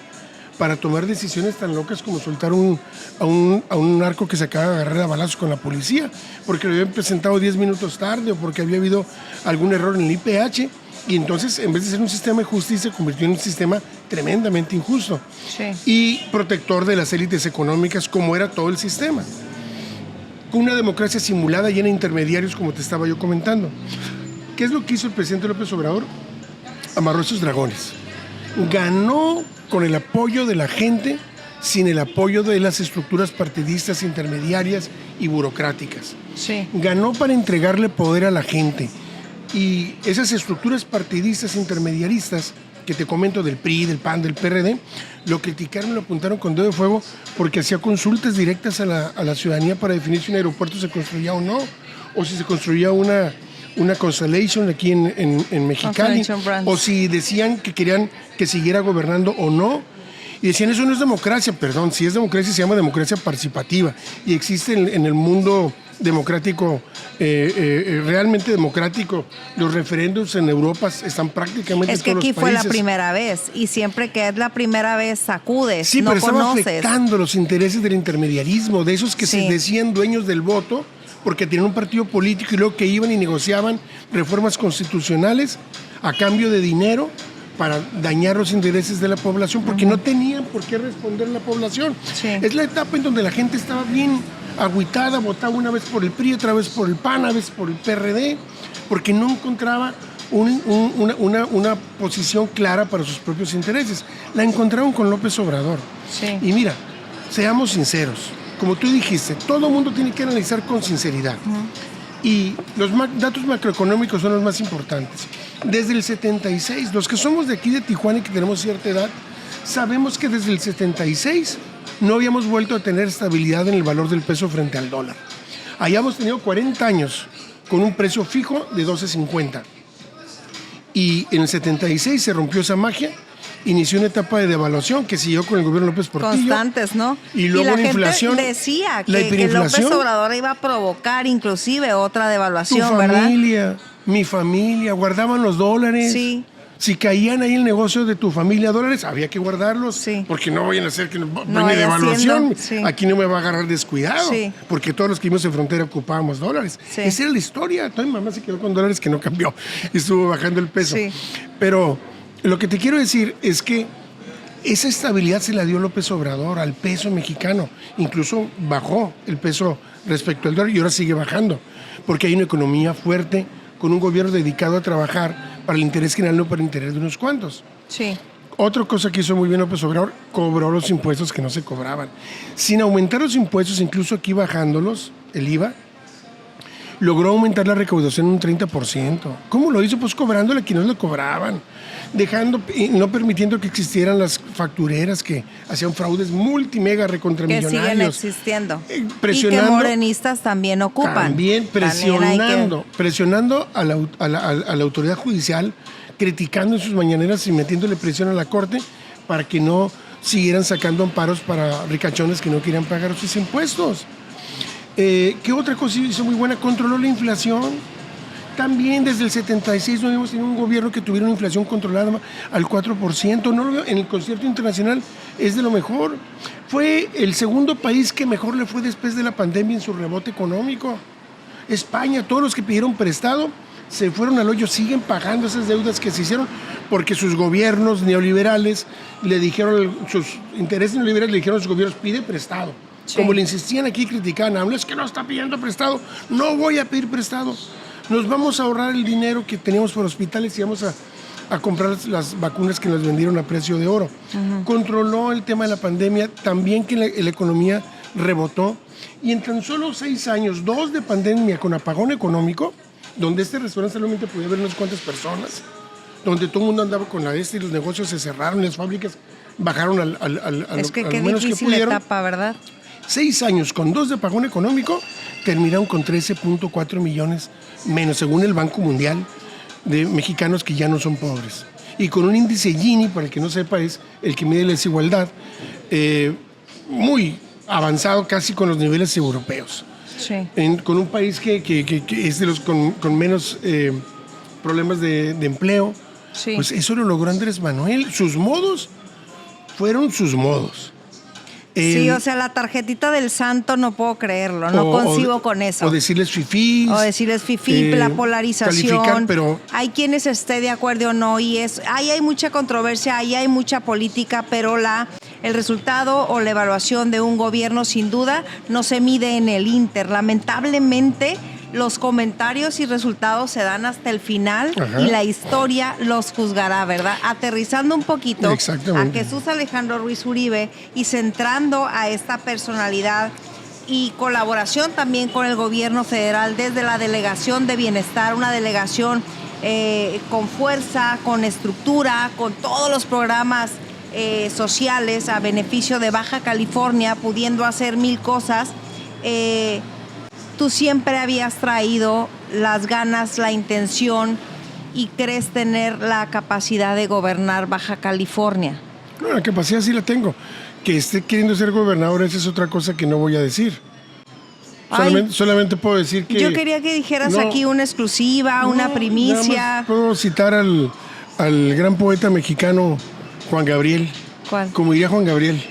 para tomar decisiones tan locas como soltar a un narco que se acaba de agarrar a balazos con la policía, porque lo habían presentado 10 minutos tarde o porque había habido algún error en el IPH, y entonces en vez de ser un sistema de justicia se convirtió en un sistema tremendamente injusto y protector de las élites económicas, como era todo el sistema. Con una democracia simulada llena de intermediarios, como te estaba yo comentando. ¿Qué es lo que hizo el presidente López Obrador? Amarró esos dragones. Ganó con el apoyo de la gente, sin el apoyo de las estructuras partidistas, intermediarias y burocráticas. Ganó para entregarle poder a la gente. Y esas estructuras partidistas, intermediaristas, que te comento del PRI, del PAN, del PRD, lo criticaron, lo apuntaron con dedo de fuego porque hacía consultas directas a la ciudadanía para definir si un aeropuerto se construía o no, o si se construía una Constellation aquí en Mexicali, o si decían que querían que siguiera gobernando o no. Y decían, eso no es democracia. Perdón, si es democracia se llama democracia participativa, y existe en el mundo democrático, realmente democrático. Los referéndums en Europa están prácticamente en todos los países. Es que aquí fue la primera vez, y siempre que es la primera vez sacudes, sí, no pero conoces. Estaba afectando los intereses del intermediarismo, de esos que se decían dueños del voto, porque tenían un partido político y luego que iban y negociaban reformas constitucionales a cambio de dinero para dañar los intereses de la población, porque no tenían por qué responder la población. Es la etapa en donde la gente estaba bien agüitada, votaba una vez por el PRI, otra vez por el PAN, a veces por el PRD, porque no encontraba una posición clara para sus propios intereses. La encontraron con López Obrador. Y mira, seamos sinceros, como tú dijiste, todo el mundo tiene que analizar con sinceridad. Y los datos macroeconómicos son los más importantes. Desde el 76, los que somos de aquí de Tijuana y que tenemos cierta edad, sabemos que desde el 76 no habíamos vuelto a tener estabilidad en el valor del peso frente al dólar. Hayamos tenido 40 años con un precio fijo de 12.50. Y en el 76 se rompió esa magia, inició una etapa de devaluación que siguió con el gobierno López Portillo. Constantes, ¿no? Y luego la inflación. Decía que López Obrador iba a provocar inclusive otra devaluación, ¿verdad? Mi familia, guardaban los dólares. Si caían ahí el negocio de tu familia dólares, había que guardarlos, porque no vayan a hacer que venga devaluación. Aquí no me va a agarrar descuidado, porque todos los que vivimos en frontera ocupábamos dólares. Esa era la historia. Toda mi mamá se quedó con dólares que no cambió, estuvo bajando el peso. Pero lo que te quiero decir es que esa estabilidad se la dio López Obrador al peso mexicano. Incluso bajó el peso respecto al dólar y ahora sigue bajando, porque hay una economía fuerte, con un gobierno dedicado a trabajar para el interés general, no para el interés de unos cuantos. Otra cosa que hizo muy bien López Obrador, cobró los impuestos que no se cobraban. Sin aumentar los impuestos, incluso aquí bajándolos, el IVA, logró aumentar la recaudación un 30%. ¿Cómo lo hizo? Pues cobrándole a quienes no le cobraban, dejando y no permitiendo que existieran las factureras que hacían fraudes multimega recontramillonarios. Que siguen existiendo. Presionando, y que morenistas también ocupan. También presionando a la autoridad judicial, criticando en sus mañaneras y metiéndole presión a la Corte para que no siguieran sacando amparos para ricachones que no querían pagar sus impuestos. ¿Qué otra cosa hizo muy buena? Controló la inflación. También desde el 76 no habíamos tenido un gobierno que tuviera una inflación controlada al 4%. No, en el concierto internacional es de lo mejor. Fue el segundo país que mejor le fue después de la pandemia en su rebote económico. España, todos los que pidieron prestado se fueron al hoyo, siguen pagando esas deudas que se hicieron porque sus gobiernos neoliberales le dijeron, sus intereses neoliberales le dijeron a sus gobiernos, pide prestado. Sí. Como le insistían aquí, criticaban, es que no está pidiendo prestado, no voy a pedir prestado. Nos vamos a ahorrar el dinero que teníamos por hospitales y vamos a comprar las vacunas que nos vendieron a precio de oro. Uh-huh. Controló el tema de la pandemia, también que la economía rebotó. Y en tan solo 6 años, 2 de pandemia con apagón económico, donde este restaurante solamente podía haber unas cuantas personas, donde todo el mundo andaba con la y los negocios se cerraron, las fábricas bajaron al menos que pudieron. Es que qué difícil etapa, ¿verdad? 6 años con 2 de apagón económico, terminaron con 13.4 millones menos, según el Banco Mundial, de mexicanos que ya no son pobres. Y con un índice Gini, para el que no sepa, es el que mide la desigualdad, muy avanzado, casi con los niveles europeos. Sí. Con un país que es de los con menos problemas de empleo. Sí. Pues eso lo logró Andrés Manuel. Sus modos fueron sus modos. Sí, o sea, la tarjetita del santo no puedo creerlo, no concibo con eso. O decirles fifís. O decirles fifí, la polarización. Pero hay quienes estén de acuerdo o no, y ahí hay mucha controversia, ahí hay mucha política, pero el resultado o la evaluación de un gobierno sin duda no se mide en el inter. Lamentablemente, los comentarios y resultados se dan hasta el final. Ajá. Y la historia los juzgará, ¿verdad? Aterrizando un poquito a Jesús Alejandro Ruiz Uribe y centrando a esta personalidad y colaboración también con el gobierno federal desde la Delegación de Bienestar, una delegación con fuerza, con estructura, con todos los programas sociales a beneficio de Baja California, pudiendo hacer 1000 cosas. Tú siempre habías traído las ganas, la intención y crees tener la capacidad de gobernar Baja California. No, la capacidad sí la tengo. Que esté queriendo ser gobernador, esa es otra cosa que no voy a decir. Solamente puedo decir que... Yo quería que dijeras aquí una exclusiva, una primicia. Puedo citar al gran poeta mexicano Juan Gabriel. ¿Cuál? Como diría Juan Gabriel.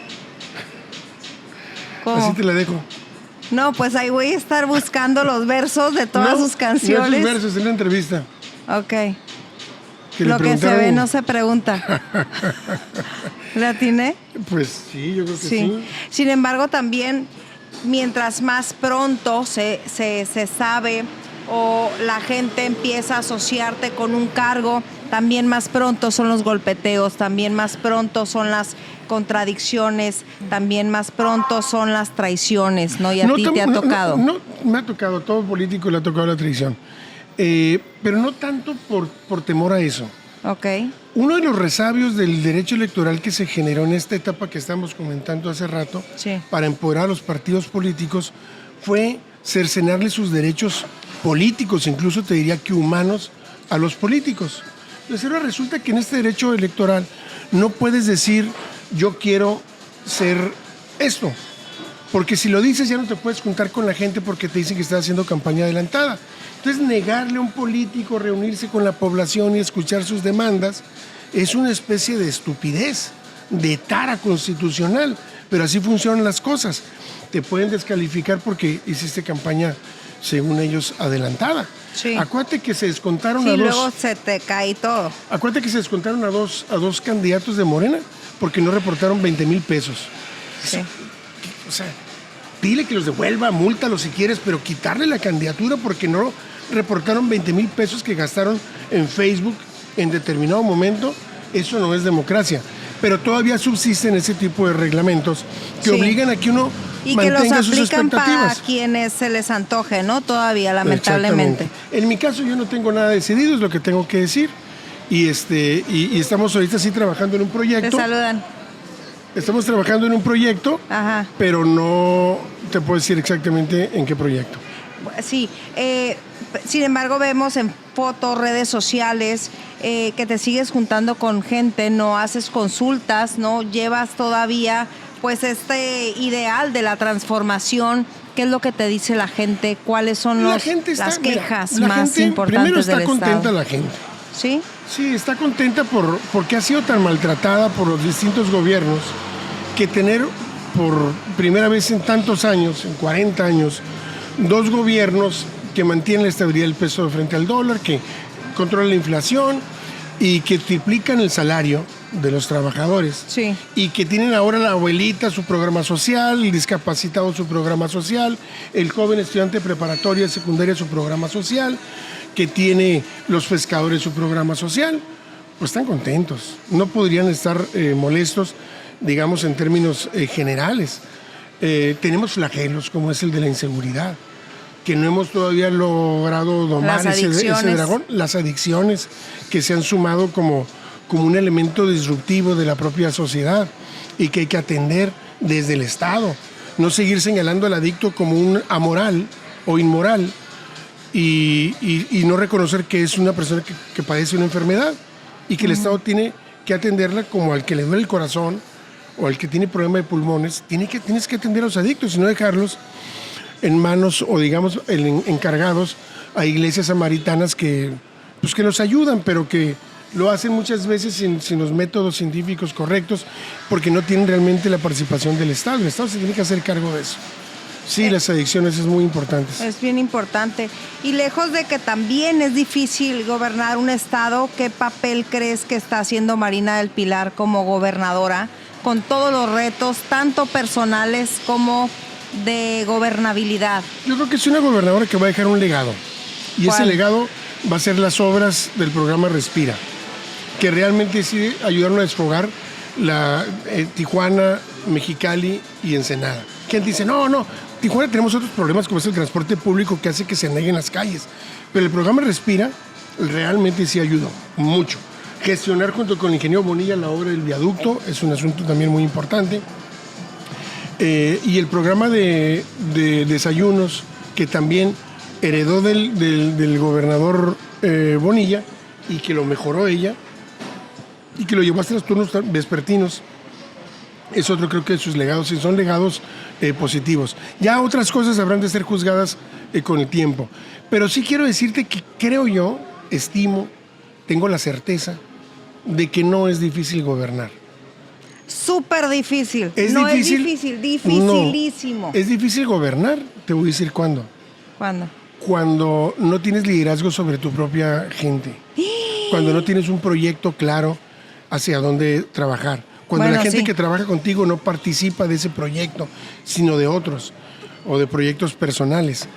¿Cómo? Así te la dejo. No, pues ahí voy a estar buscando los versos de todas sus canciones. No, sus versos en la entrevista. Ok. Lo que se ve no se pregunta. ¿Le atiné? Pues sí, yo creo que sí. Sin embargo, también, mientras más pronto se sabe o la gente empieza a asociarte con un cargo, también más pronto son los golpeteos, también más pronto son las contradicciones, también más pronto son las traiciones, ¿no? Y a ti te ha tocado. No, me ha tocado, todo político le ha tocado la traición. Pero no tanto por temor a eso. Ok. Uno de los resabios del derecho electoral que se generó en esta etapa que estamos comentando hace rato, para empoderar a los partidos políticos, fue cercenarle sus derechos políticos, incluso te diría que humanos, a los políticos. Entonces ahora resulta que en este derecho electoral no puedes decir yo quiero ser esto, porque si lo dices ya no te puedes juntar con la gente porque te dicen que estás haciendo campaña adelantada. Entonces negarle a un político reunirse con la población y escuchar sus demandas es una especie de estupidez, de tara constitucional, pero así funcionan las cosas. Te pueden descalificar porque hiciste campaña, según ellos, adelantada. Sí. Acuérdate que se descontaron a dos. Y luego se te cae todo. Acuérdate que se descontaron a dos candidatos de Morena porque no reportaron 20,000 pesos. Sí. O sea, dile que los devuelva, múltalos si quieres, pero quitarle la candidatura porque no reportaron 20,000 pesos que gastaron en Facebook en determinado momento, eso no es democracia. Pero todavía subsisten ese tipo de reglamentos que obligan a que uno Y que los mantenga sus aplican para expectativas. quienes se les antoje, ¿no? Todavía, lamentablemente. Exactamente. En mi caso yo no tengo nada decidido, es lo que tengo que decir. Y estamos ahorita sí trabajando en un Te proyecto. saludan. Estamos trabajando en un proyecto, Ajá. pero no te puedo decir exactamente en qué proyecto. Sí, sin embargo vemos en fotos, redes sociales, que te sigues juntando con gente, no haces consultas, no llevas todavía pues este ideal de la transformación. ¿Qué es lo que te dice la gente? ¿Cuáles son las quejas más importantes primero está del contenta Estado? la gente. ¿Sí? Sí, está contenta porque ha sido tan maltratada por los distintos gobiernos que tener por primera vez en tantos años, en 40 años, dos gobiernos que mantienen la estabilidad del peso frente al dólar, que controlan la inflación y que triplican el salario de los trabajadores. Sí. Y que tienen ahora la abuelita su programa social, el discapacitado su programa social, el joven estudiante preparatoria, secundaria su programa social, que tiene los pescadores su programa social, pues están contentos. No podrían estar molestos, digamos, en términos generales. Tenemos flagelos como es el de la inseguridad, que no hemos todavía logrado domar ese dragón. Las adicciones que se han sumado como un elemento disruptivo de la propia sociedad y que hay que atender desde el Estado. No seguir señalando al adicto como un amoral o inmoral y no reconocer que es una persona que padece una enfermedad y que el Estado tiene que atenderla como al que le duele el corazón o al que tiene problema de pulmones. Tienes que atender a los adictos y no dejarlos en manos o digamos encargados a iglesias samaritanas que los ayudan, pero que lo hacen muchas veces sin los métodos científicos correctos porque no tienen realmente la participación del Estado. El Estado se tiene que hacer cargo de eso. Sí, las adicciones es muy importante. Es bien importante. Y lejos de que también es difícil gobernar un estado, ¿qué papel crees que está haciendo Marina del Pilar como gobernadora con todos los retos, tanto personales como de gobernabilidad? Yo creo que es una gobernadora que va a dejar un legado. Y ¿Cuál? ese legado va a ser las obras del programa Respira, que realmente sí ayudaron a desfogar Tijuana, Mexicali y Ensenada. Gente dice, no, Tijuana tenemos otros problemas como es el transporte público que hace que se aneguen las calles. Pero el programa Respira realmente sí ayudó mucho. Gestionar junto con el ingeniero Bonilla la obra del viaducto es un asunto también muy importante. Y el programa de desayunos que también heredó del gobernador Bonilla y que lo mejoró ella y que lo llevó hasta los turnos vespertinos. Es otro, creo que de sus legados, y son legados positivos. Ya otras cosas habrán de ser juzgadas con el tiempo. Pero sí quiero decirte que creo yo, estimo, tengo la certeza de que no es difícil gobernar. Súper difícil. ¿Es no difícil? Es difícil, dificilísimo. No. ¿Es difícil gobernar? Te voy a decir cuándo. ¿Cuándo? Cuando no tienes liderazgo sobre tu propia gente. Cuando no tienes un proyecto claro hacia dónde trabajar. Cuando la gente que trabaja contigo no participa de ese proyecto, sino de otros o de proyectos personales.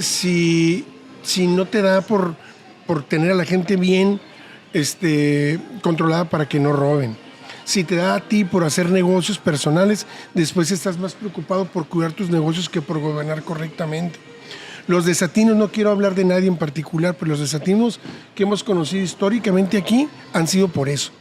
Si no te da por tener a la gente bien controlada para que no roben. Si te da a ti por hacer negocios personales, después estás más preocupado por cuidar tus negocios que por gobernar correctamente. Los desatinos, no quiero hablar de nadie en particular, pero los desatinos que hemos conocido históricamente aquí han sido por eso.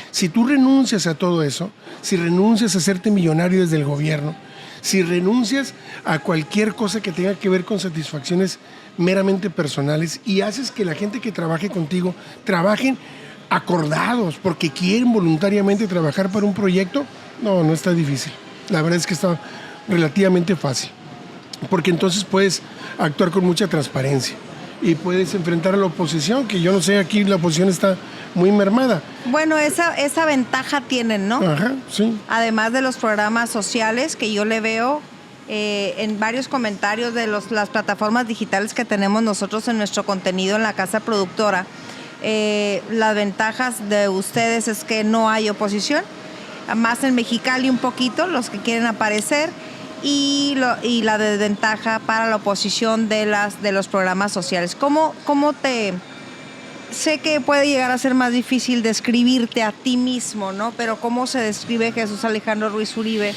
Si tú renuncias a todo eso, si renuncias a hacerte millonario desde el gobierno, si renuncias a cualquier cosa que tenga que ver con satisfacciones meramente personales y haces que la gente que trabaje contigo trabajen acordados porque quieren voluntariamente trabajar para un proyecto, no está difícil. La verdad es que está relativamente fácil, porque entonces puedes actuar con mucha transparencia y puedes enfrentar a la oposición, que yo no sé, aquí la oposición está muy mermada. Bueno, esa ventaja tienen, ¿no? Ajá, sí. Además de los programas sociales que yo le veo en varios comentarios de las plataformas digitales que tenemos nosotros en nuestro contenido en la casa productora, las ventajas de ustedes es que no hay oposición, más en Mexicali un poquito, los que quieren aparecer, y la desventaja para la oposición de los programas sociales. ¿Cómo te...? Sé que puede llegar a ser más difícil describirte a ti mismo, ¿no? Pero ¿cómo se describe Jesús Alejandro Ruiz Uribe?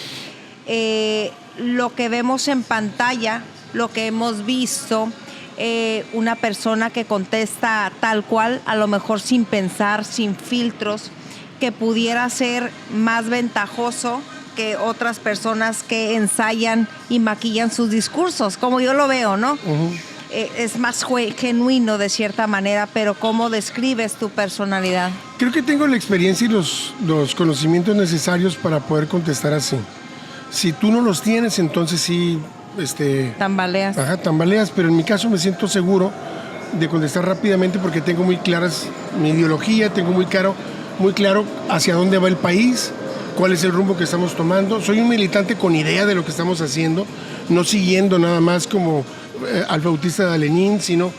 lo que vemos en pantalla, lo que hemos visto, una persona que contesta tal cual, a lo mejor sin pensar, sin filtros, que pudiera ser más ventajoso que otras personas que ensayan y maquillan sus discursos, como yo lo veo, ¿no? Uh-huh. Es más genuino de cierta manera, pero ¿cómo describes tu personalidad? Creo que tengo la experiencia y los conocimientos necesarios para poder contestar así. Si tú no los tienes, entonces sí... tambaleas. Ajá, tambaleas, pero en mi caso me siento seguro de contestar rápidamente porque tengo muy claras mi ideología, tengo muy claro hacia dónde va el país, cuál es el rumbo que estamos tomando. Soy un militante con idea de lo que estamos haciendo, no siguiendo nada más como al Bautista de Lenin, sino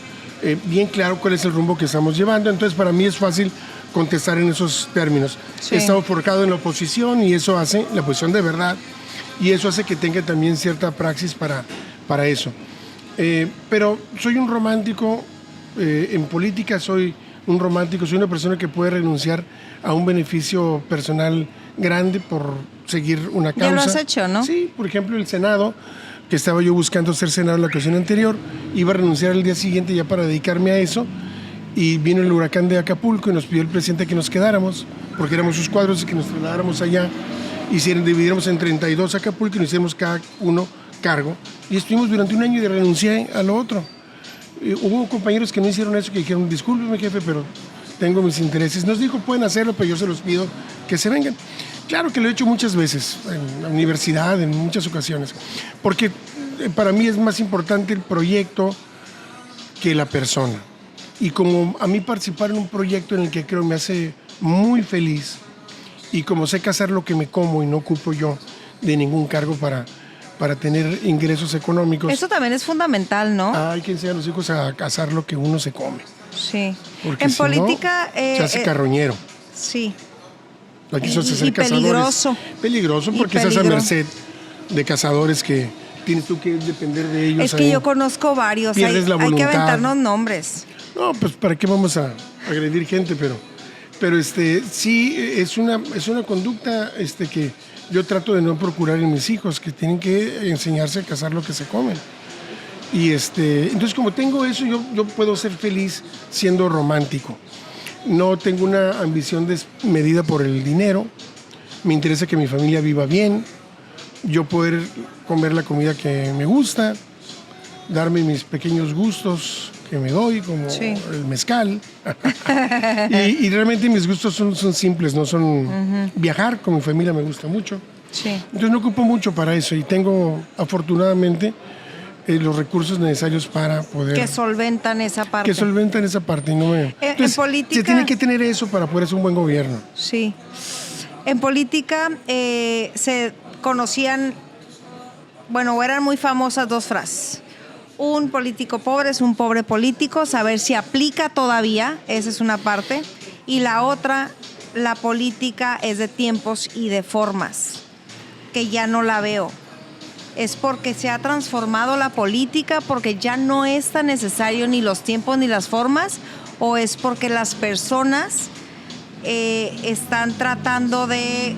bien claro cuál es el rumbo que estamos llevando. Entonces para mí es fácil contestar en esos términos. Sí. He estado forjado en la oposición y eso hace, la oposición de verdad, y eso hace que tenga también cierta praxis para eso. Pero soy un romántico, en política soy un romántico, soy una persona que puede renunciar a un beneficio personal grande por seguir una causa. Ya lo has hecho, ¿no? Sí, por ejemplo, el Senado, que estaba yo buscando ser senador la ocasión anterior, iba a renunciar el día siguiente ya para dedicarme a eso, y vino el huracán de Acapulco y nos pidió el presidente que nos quedáramos, porque éramos sus cuadros y que nos trasladáramos allá, y si dividiéramos en 32 Acapulco y nos hicimos cada uno cargo, y estuvimos durante un año y renuncié a lo otro. Hubo compañeros que no hicieron eso, que dijeron, discúlpeme jefe, pero tengo mis intereses. Nos dijo, pueden hacerlo, pero yo se los pido que se vengan. Claro que lo he hecho muchas veces, en la universidad, en muchas ocasiones, porque para mí es más importante el proyecto que la persona. Y como a mí participar en un proyecto en el que creo me hace muy feliz, y como sé cazar lo que me como y no ocupo yo de ningún cargo para tener ingresos económicos. Eso también es fundamental, ¿no? Hay que enseñar a los hijos a cazar lo que uno se come. Sí. Porque en si política... no, se hace carroñero. Sí. Aquí se hacer peligroso. Peligroso porque estás a merced de cazadores que tienes tú que depender de ellos. Es que yo conozco varios. Pierdes la voluntad. Hay que aventarnos nombres. No, pues ¿para qué vamos a agredir gente? Pero sí, es una conducta que yo trato de no procurar en mis hijos, que tienen que enseñarse a cazar lo que se comen. Y entonces como tengo eso, yo puedo ser feliz siendo romántico. No tengo una ambición desmedida por el dinero. Me interesa que mi familia viva bien, yo poder comer la comida que me gusta, darme mis pequeños gustos que me doy, como el mezcal. y realmente mis gustos son simples, no son viajar con mi familia, me gusta mucho. Sí. Entonces no ocupo mucho para eso y tengo afortunadamente los recursos necesarios para poder... Que solventan esa parte. Y no me... Entonces, en política... Se tiene que tener eso para poder hacer un buen gobierno. Sí. En política se conocían, bueno, eran muy famosas dos frases. Un político pobre es un pobre político, saber si aplica todavía, esa es una parte. Y la otra, la política es de tiempos y de formas, que ya no la veo. Es porque se ha transformado la política, porque ya no es tan necesario ni los tiempos ni las formas, o es porque las personas están tratando de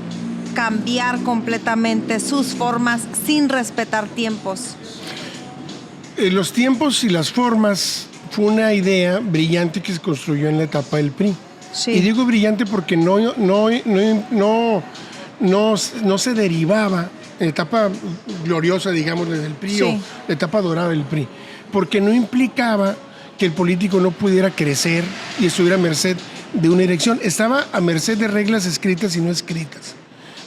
cambiar completamente sus formas sin respetar tiempos. Los tiempos y las formas fue una idea brillante que se construyó en la etapa del PRI. Sí. Y digo brillante porque no se derivaba en la etapa gloriosa, digamos, desde el PRI, o la etapa dorada del PRI, porque no implicaba que el político no pudiera crecer y estuviera a merced de una elección. Estaba a merced de reglas escritas y no escritas,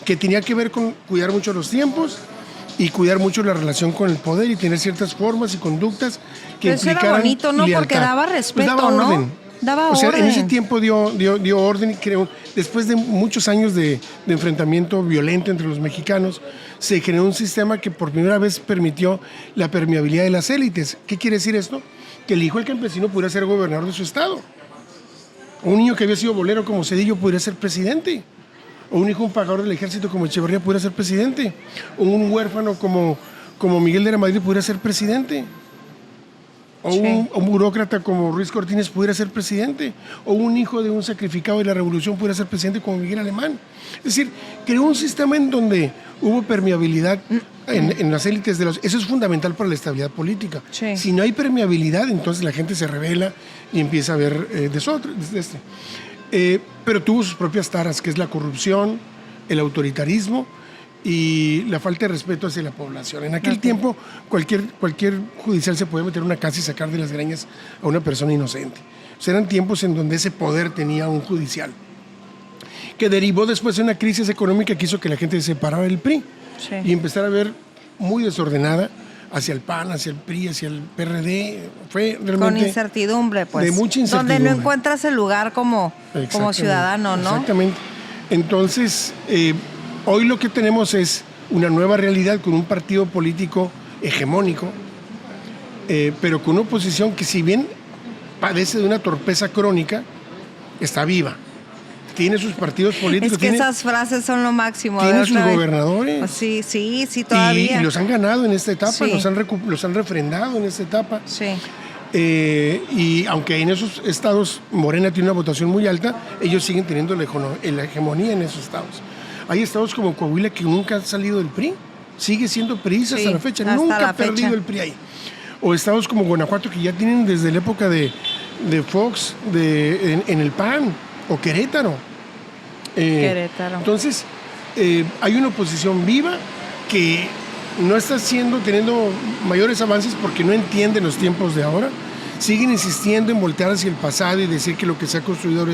que tenía que ver con cuidar mucho los tiempos y cuidar mucho la relación con el poder y tener ciertas formas y conductas que implicaran era bonito, ¿no? lealtad. Porque daba respeto, pues daba orden. ¿no? Daba orden. En ese tiempo dio orden y creo, después de muchos años de enfrentamiento violento entre los mexicanos, se generó un sistema que por primera vez permitió la permeabilidad de las élites. ¿Qué quiere decir esto? Que el hijo del campesino pudiera ser gobernador de su estado. Un niño que había sido bolero como Cedillo pudiera ser presidente. O un hijo, un pagador del ejército como Echeverría pudiera ser presidente. O un huérfano como Miguel de la Madrid pudiera ser presidente. O un burócrata como Ruiz Cortines pudiera ser presidente. O un hijo de un sacrificado de la revolución pudiera ser presidente como Miguel Alemán. Es decir, creó un sistema en donde hubo permeabilidad en las élites de los... Eso es fundamental para la estabilidad política. Sí. Si no hay permeabilidad, entonces la gente se rebela y empieza a ver pero tuvo sus propias taras, que es la corrupción, el autoritarismo y la falta de respeto hacia la población. En aquel tiempo, cualquier judicial se podía meter en una casa y sacar de las greñas a una persona inocente. O sea, eran tiempos en donde ese poder tenía un judicial, que derivó después de una crisis económica que hizo que la gente se separara del PRI y empezara a ver muy desordenada hacia el PAN, hacia el PRI, hacia el PRD. Fue realmente... Con incertidumbre, pues. De mucha incertidumbre. Donde no encuentras el lugar como ciudadano, ¿no? Exactamente. Entonces, hoy lo que tenemos es una nueva realidad con un partido político hegemónico, pero con una oposición que, si bien padece de una torpeza crónica, está viva. Tiene sus partidos políticos. Es que esas frases son lo máximo. Tiene sus gobernadores. Pues sí, todavía. Y los han ganado en esta etapa, Sí. los han refrendado en esta etapa. Sí. Y aunque en esos estados Morena tiene una votación muy alta, ellos siguen teniendo la hegemonía en esos estados. Hay estados como Coahuila que nunca han salido del PRI, sigue siendo priista hasta la fecha, nunca ha perdido el PRI ahí. O estados como Guanajuato, que ya tienen desde la época de Fox en el PAN, o Querétaro. Entonces, hay una oposición viva que no está teniendo mayores avances porque no entienden los tiempos de ahora. Siguen insistiendo en voltear hacia el pasado y decir que lo que se ha construido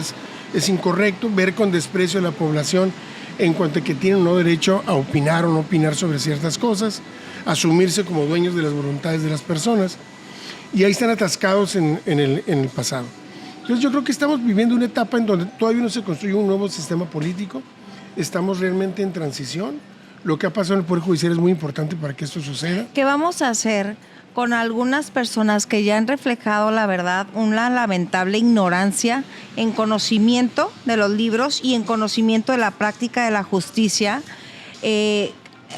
es incorrecto, ver con desprecio a la población en cuanto a que tienen o no derecho a opinar o no opinar sobre ciertas cosas, asumirse como dueños de las voluntades de las personas. Y ahí están atascados en el pasado. Entonces yo creo que estamos viviendo una etapa en donde todavía no se construye un nuevo sistema político, estamos realmente en transición. Lo que ha pasado en el Poder Judicial es muy importante para que esto suceda. ¿Qué vamos a hacer con algunas personas que ya han reflejado, la verdad, una lamentable ignorancia en conocimiento de los libros y en conocimiento de la práctica de la justicia en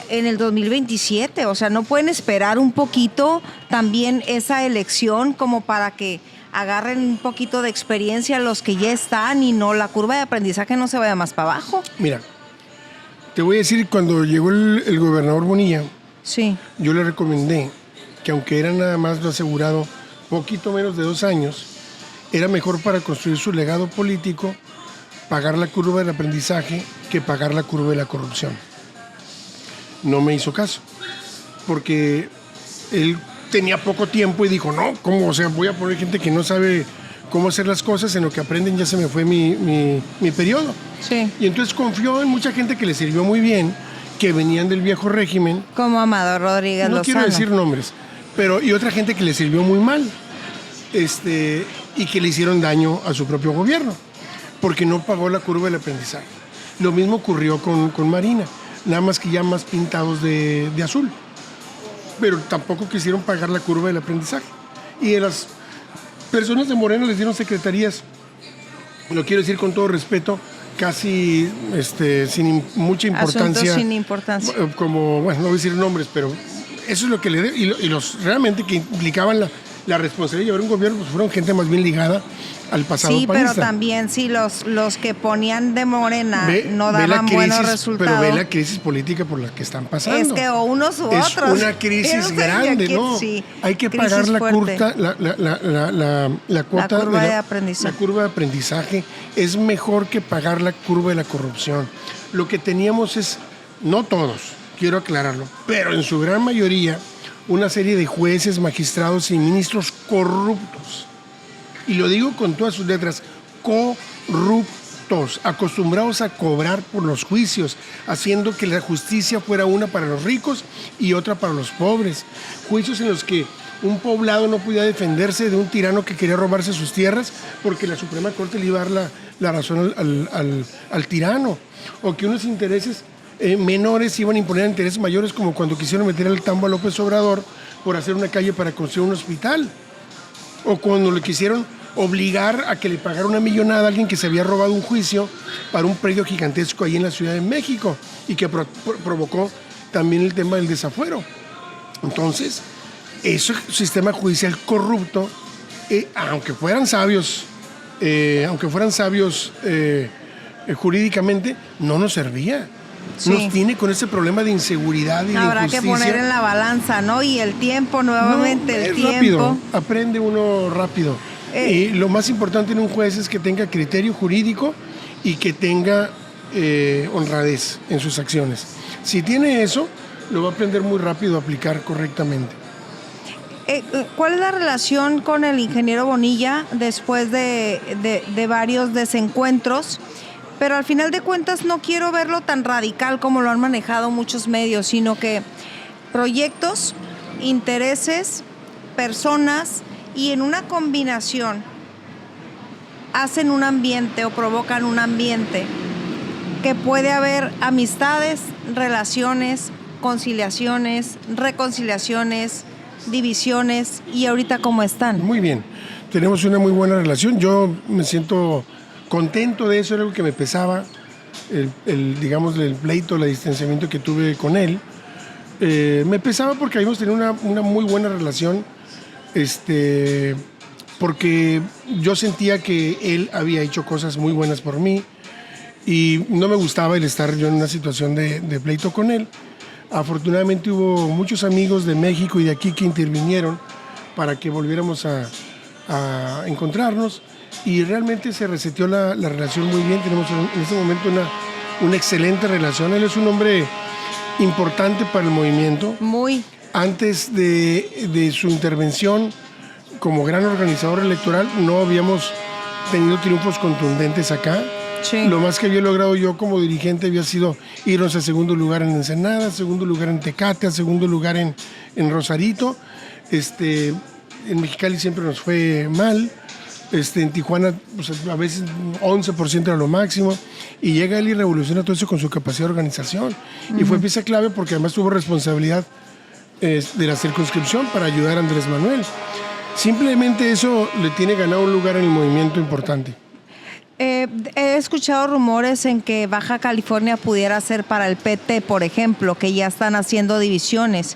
el 2027? O sea, ¿no pueden esperar un poquito también esa elección como para que agarren un poquito de experiencia los que ya están y no la curva de aprendizaje no se vaya más para abajo? Mira, te voy a decir, cuando llegó el gobernador Bonilla, sí, yo le recomendé que, aunque era nada más lo asegurado poquito menos de 2 años, era mejor para construir su legado político pagar la curva del aprendizaje que pagar la curva de la corrupción. No me hizo caso, porque él tenía poco tiempo y dijo, no, ¿cómo? O sea, voy a poner gente que no sabe cómo hacer las cosas, en lo que aprenden ya se me fue mi periodo. sí. Y entonces confió en mucha gente que le sirvió muy bien, que venían del viejo régimen. Como Amador Rodríguez No Lozano. quiero decir nombres, pero y otra gente que le sirvió muy mal, y que le hicieron daño a su propio gobierno, porque no pagó la curva del aprendizaje. Lo mismo ocurrió con Marina, nada más que ya más pintados de azul, pero tampoco quisieron pagar la curva del aprendizaje. Y de las personas de Morena les dieron secretarías, lo quiero decir con todo respeto, casi sin mucha importancia. Asuntos sin importancia. Como, bueno, no voy a decir nombres, pero eso es lo que le debe. Y los realmente que implicaban la responsabilidad de llevar un gobierno, pues fueron gente más bien ligada al pasado sí, panista. pero también sí, los que ponían de Morena no daban buenos resultados. Pero ve la crisis política por la que están pasando. Es que o unos u otros. Es una crisis grande, ¿no? Sí, hay que pagar la curva, la cuota curva de aprendizaje. La curva de aprendizaje es mejor que pagar la curva de la corrupción. Lo que teníamos es, no todos, quiero aclararlo, pero en su gran mayoría, una serie de jueces, magistrados y ministros corruptos. Y lo digo con todas sus letras, corruptos, acostumbrados a cobrar por los juicios, haciendo que la justicia fuera una para los ricos y otra para los pobres. Juicios en los que un poblado no podía defenderse de un tirano que quería robarse sus tierras porque la Suprema Corte le iba a dar la razón al tirano, o que unos intereses menores iban a imponer intereses mayores, como cuando quisieron meter al tambo a López Obrador por hacer una calle para construir un hospital, o cuando le quisieron obligar a que le pagara una millonada a alguien que se había robado un juicio para un predio gigantesco ahí en la Ciudad de México y que provocó también el tema del desafuero. Entonces, ese sistema judicial corrupto, aunque fueran sabios jurídicamente, no nos servía. Sí. Nos tiene con ese problema de inseguridad y de Habrá injusticia. que poner en la balanza, ¿no? Y el tiempo, nuevamente, No, el es tiempo. rápido, aprende uno rápido. Y lo más importante en un juez es que tenga criterio jurídico y que tenga honradez en sus acciones. Si tiene eso, lo va a aprender muy rápido a aplicar correctamente. ¿Cuál es la relación con el ingeniero Bonilla después de varios desencuentros? Pero al final de cuentas no quiero verlo tan radical como lo han manejado muchos medios, sino que proyectos, intereses, personas y en una combinación hacen un ambiente o provocan un ambiente que puede haber amistades, relaciones, conciliaciones, reconciliaciones, divisiones y ahorita cómo están. Muy bien, tenemos una muy buena relación. Yo me siento contento de eso, era algo que me pesaba, digamos, el pleito, el distanciamiento que tuve con él. Me pesaba porque habíamos tenido una muy buena relación, porque yo sentía que él había hecho cosas muy buenas por mí y no me gustaba el estar yo en una situación de pleito con él. Afortunadamente hubo muchos amigos de México y de aquí que intervinieron para que volviéramos a encontrarnos y realmente se reseteó la relación muy bien. Tenemos en este momento una excelente relación. Él es un hombre importante para el movimiento. Muy. Antes de su intervención como gran organizador electoral no habíamos tenido triunfos contundentes acá. Sí. Lo más que había logrado yo como dirigente había sido irnos a segundo lugar en Ensenada, segundo lugar en Tecate, a segundo lugar en Rosarito. En Mexicali siempre nos fue mal. En Tijuana, pues, a veces 11% era lo máximo. Y llega él y revoluciona todo eso con su capacidad de organización. Uh-huh. Y fue pieza clave porque además tuvo responsabilidad de la circunscripción para ayudar a Andrés Manuel. Simplemente eso le tiene ganado un lugar en el movimiento importante. He escuchado rumores en que Baja California pudiera ser para el PT, por ejemplo, que ya están haciendo divisiones.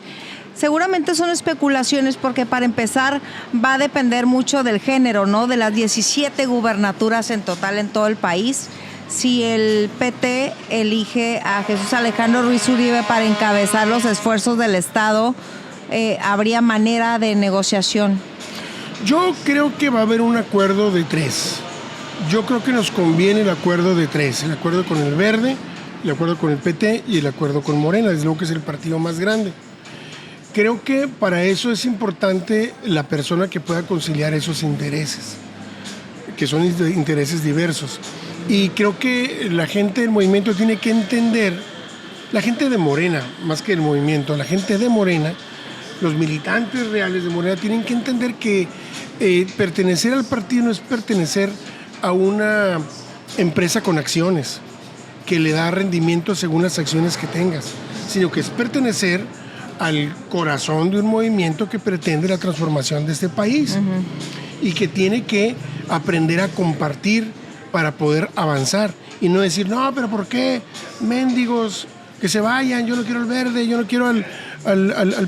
Seguramente son especulaciones porque para empezar va a depender mucho del género, ¿no? De las 17 gubernaturas en total en todo el país. Si el PT elige a Jesús Alejandro Ruiz Uribe para encabezar los esfuerzos del Estado, ¿habría manera de negociación? Yo creo que va a haber un acuerdo de 3. Yo creo que nos conviene el acuerdo de 3, el acuerdo con el Verde, el acuerdo con el PT y el acuerdo con Morena, desde luego que es el partido más grande. Creo que para eso es importante la persona que pueda conciliar esos intereses, que son intereses diversos. Y creo que la gente del movimiento tiene que entender, la gente de Morena, más que el movimiento, la gente de Morena, los militantes reales de Morena tienen que entender que pertenecer al partido no es pertenecer a una empresa con acciones que le da rendimiento según las acciones que tengas, sino que es pertenecer al corazón de un movimiento que pretende la transformación de este país. Uh-huh. Y que tiene que aprender a compartir para poder avanzar y no decir, no, pero ¿por qué? Mendigos, que se vayan, yo no quiero el Verde, yo no quiero al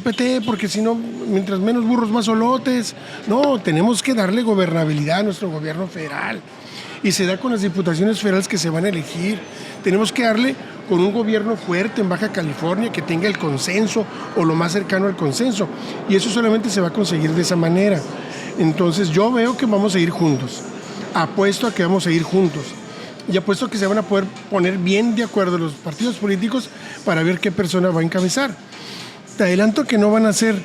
PT, porque si no, mientras menos burros, más solotes. No, tenemos que darle gobernabilidad a nuestro gobierno federal. Y se da con las diputaciones federales que se van a elegir. Tenemos que darle con un gobierno fuerte en Baja California que tenga el consenso o lo más cercano al consenso. Y eso solamente se va a conseguir de esa manera. Entonces yo veo que vamos a ir juntos. Apuesto a que vamos a ir juntos. Y apuesto a que se van a poder poner bien de acuerdo los partidos políticos para ver qué persona va a encabezar. Te adelanto que no van a ser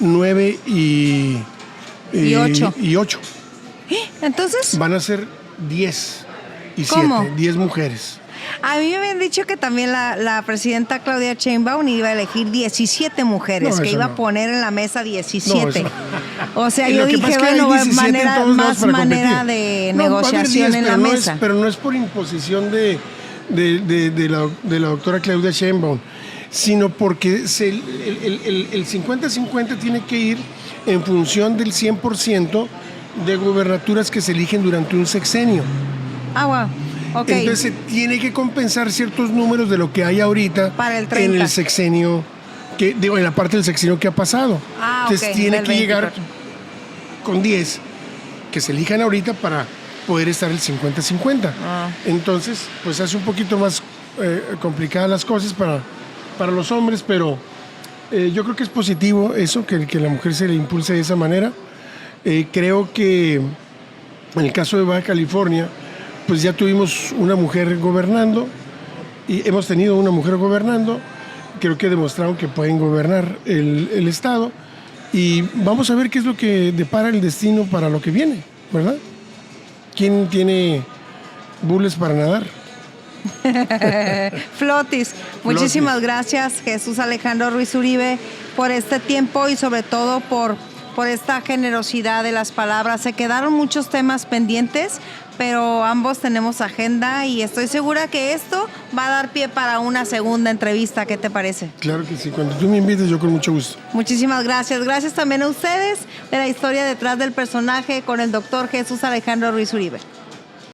9 y 8. Entonces van a ser 10 y 7. ¿Cómo? 10 mujeres. A mí me habían dicho que también la presidenta Claudia Sheinbaum iba a elegir 17 mujeres, que iba a poner en la mesa 17. O sea, yo dije, bueno, más manera de negociación en la mesa. Pero no es por imposición de la doctora Claudia Sheinbaum, sino porque el 50-50 tiene que ir en función del 100% de gubernaturas que se eligen durante un sexenio. Wow. Okay. Entonces se tiene que compensar ciertos números de lo que hay ahorita para el 30. En el sexenio, en la parte del sexenio que ha pasado. Entonces tiene que llegar con 10 que se elijan ahorita para poder estar el 50-50. Entonces, pues hace un poquito más complicadas las cosas para los hombres, pero yo creo que es positivo eso, que la mujer se le impulse de esa manera. Creo que en el caso de Baja California, pues ya tuvimos una mujer gobernando, y hemos tenido una mujer gobernando. Creo que demostraron que pueden gobernar el Estado, y vamos a ver qué es lo que depara el destino para lo que viene, ¿verdad? ¿Quién tiene bules para nadar? Flotis, muchísimas gracias, Jesús Alejandro Ruiz Uribe, por este tiempo y sobre todo por esta generosidad de las palabras. Se quedaron muchos temas pendientes, pero ambos tenemos agenda y estoy segura que esto va a dar pie para una segunda entrevista. ¿Qué te parece? Claro que sí, cuando tú me invites yo con mucho gusto. Muchísimas gracias. Gracias también a ustedes de la historia detrás del personaje con el doctor Jesús Alejandro Ruiz Uribe.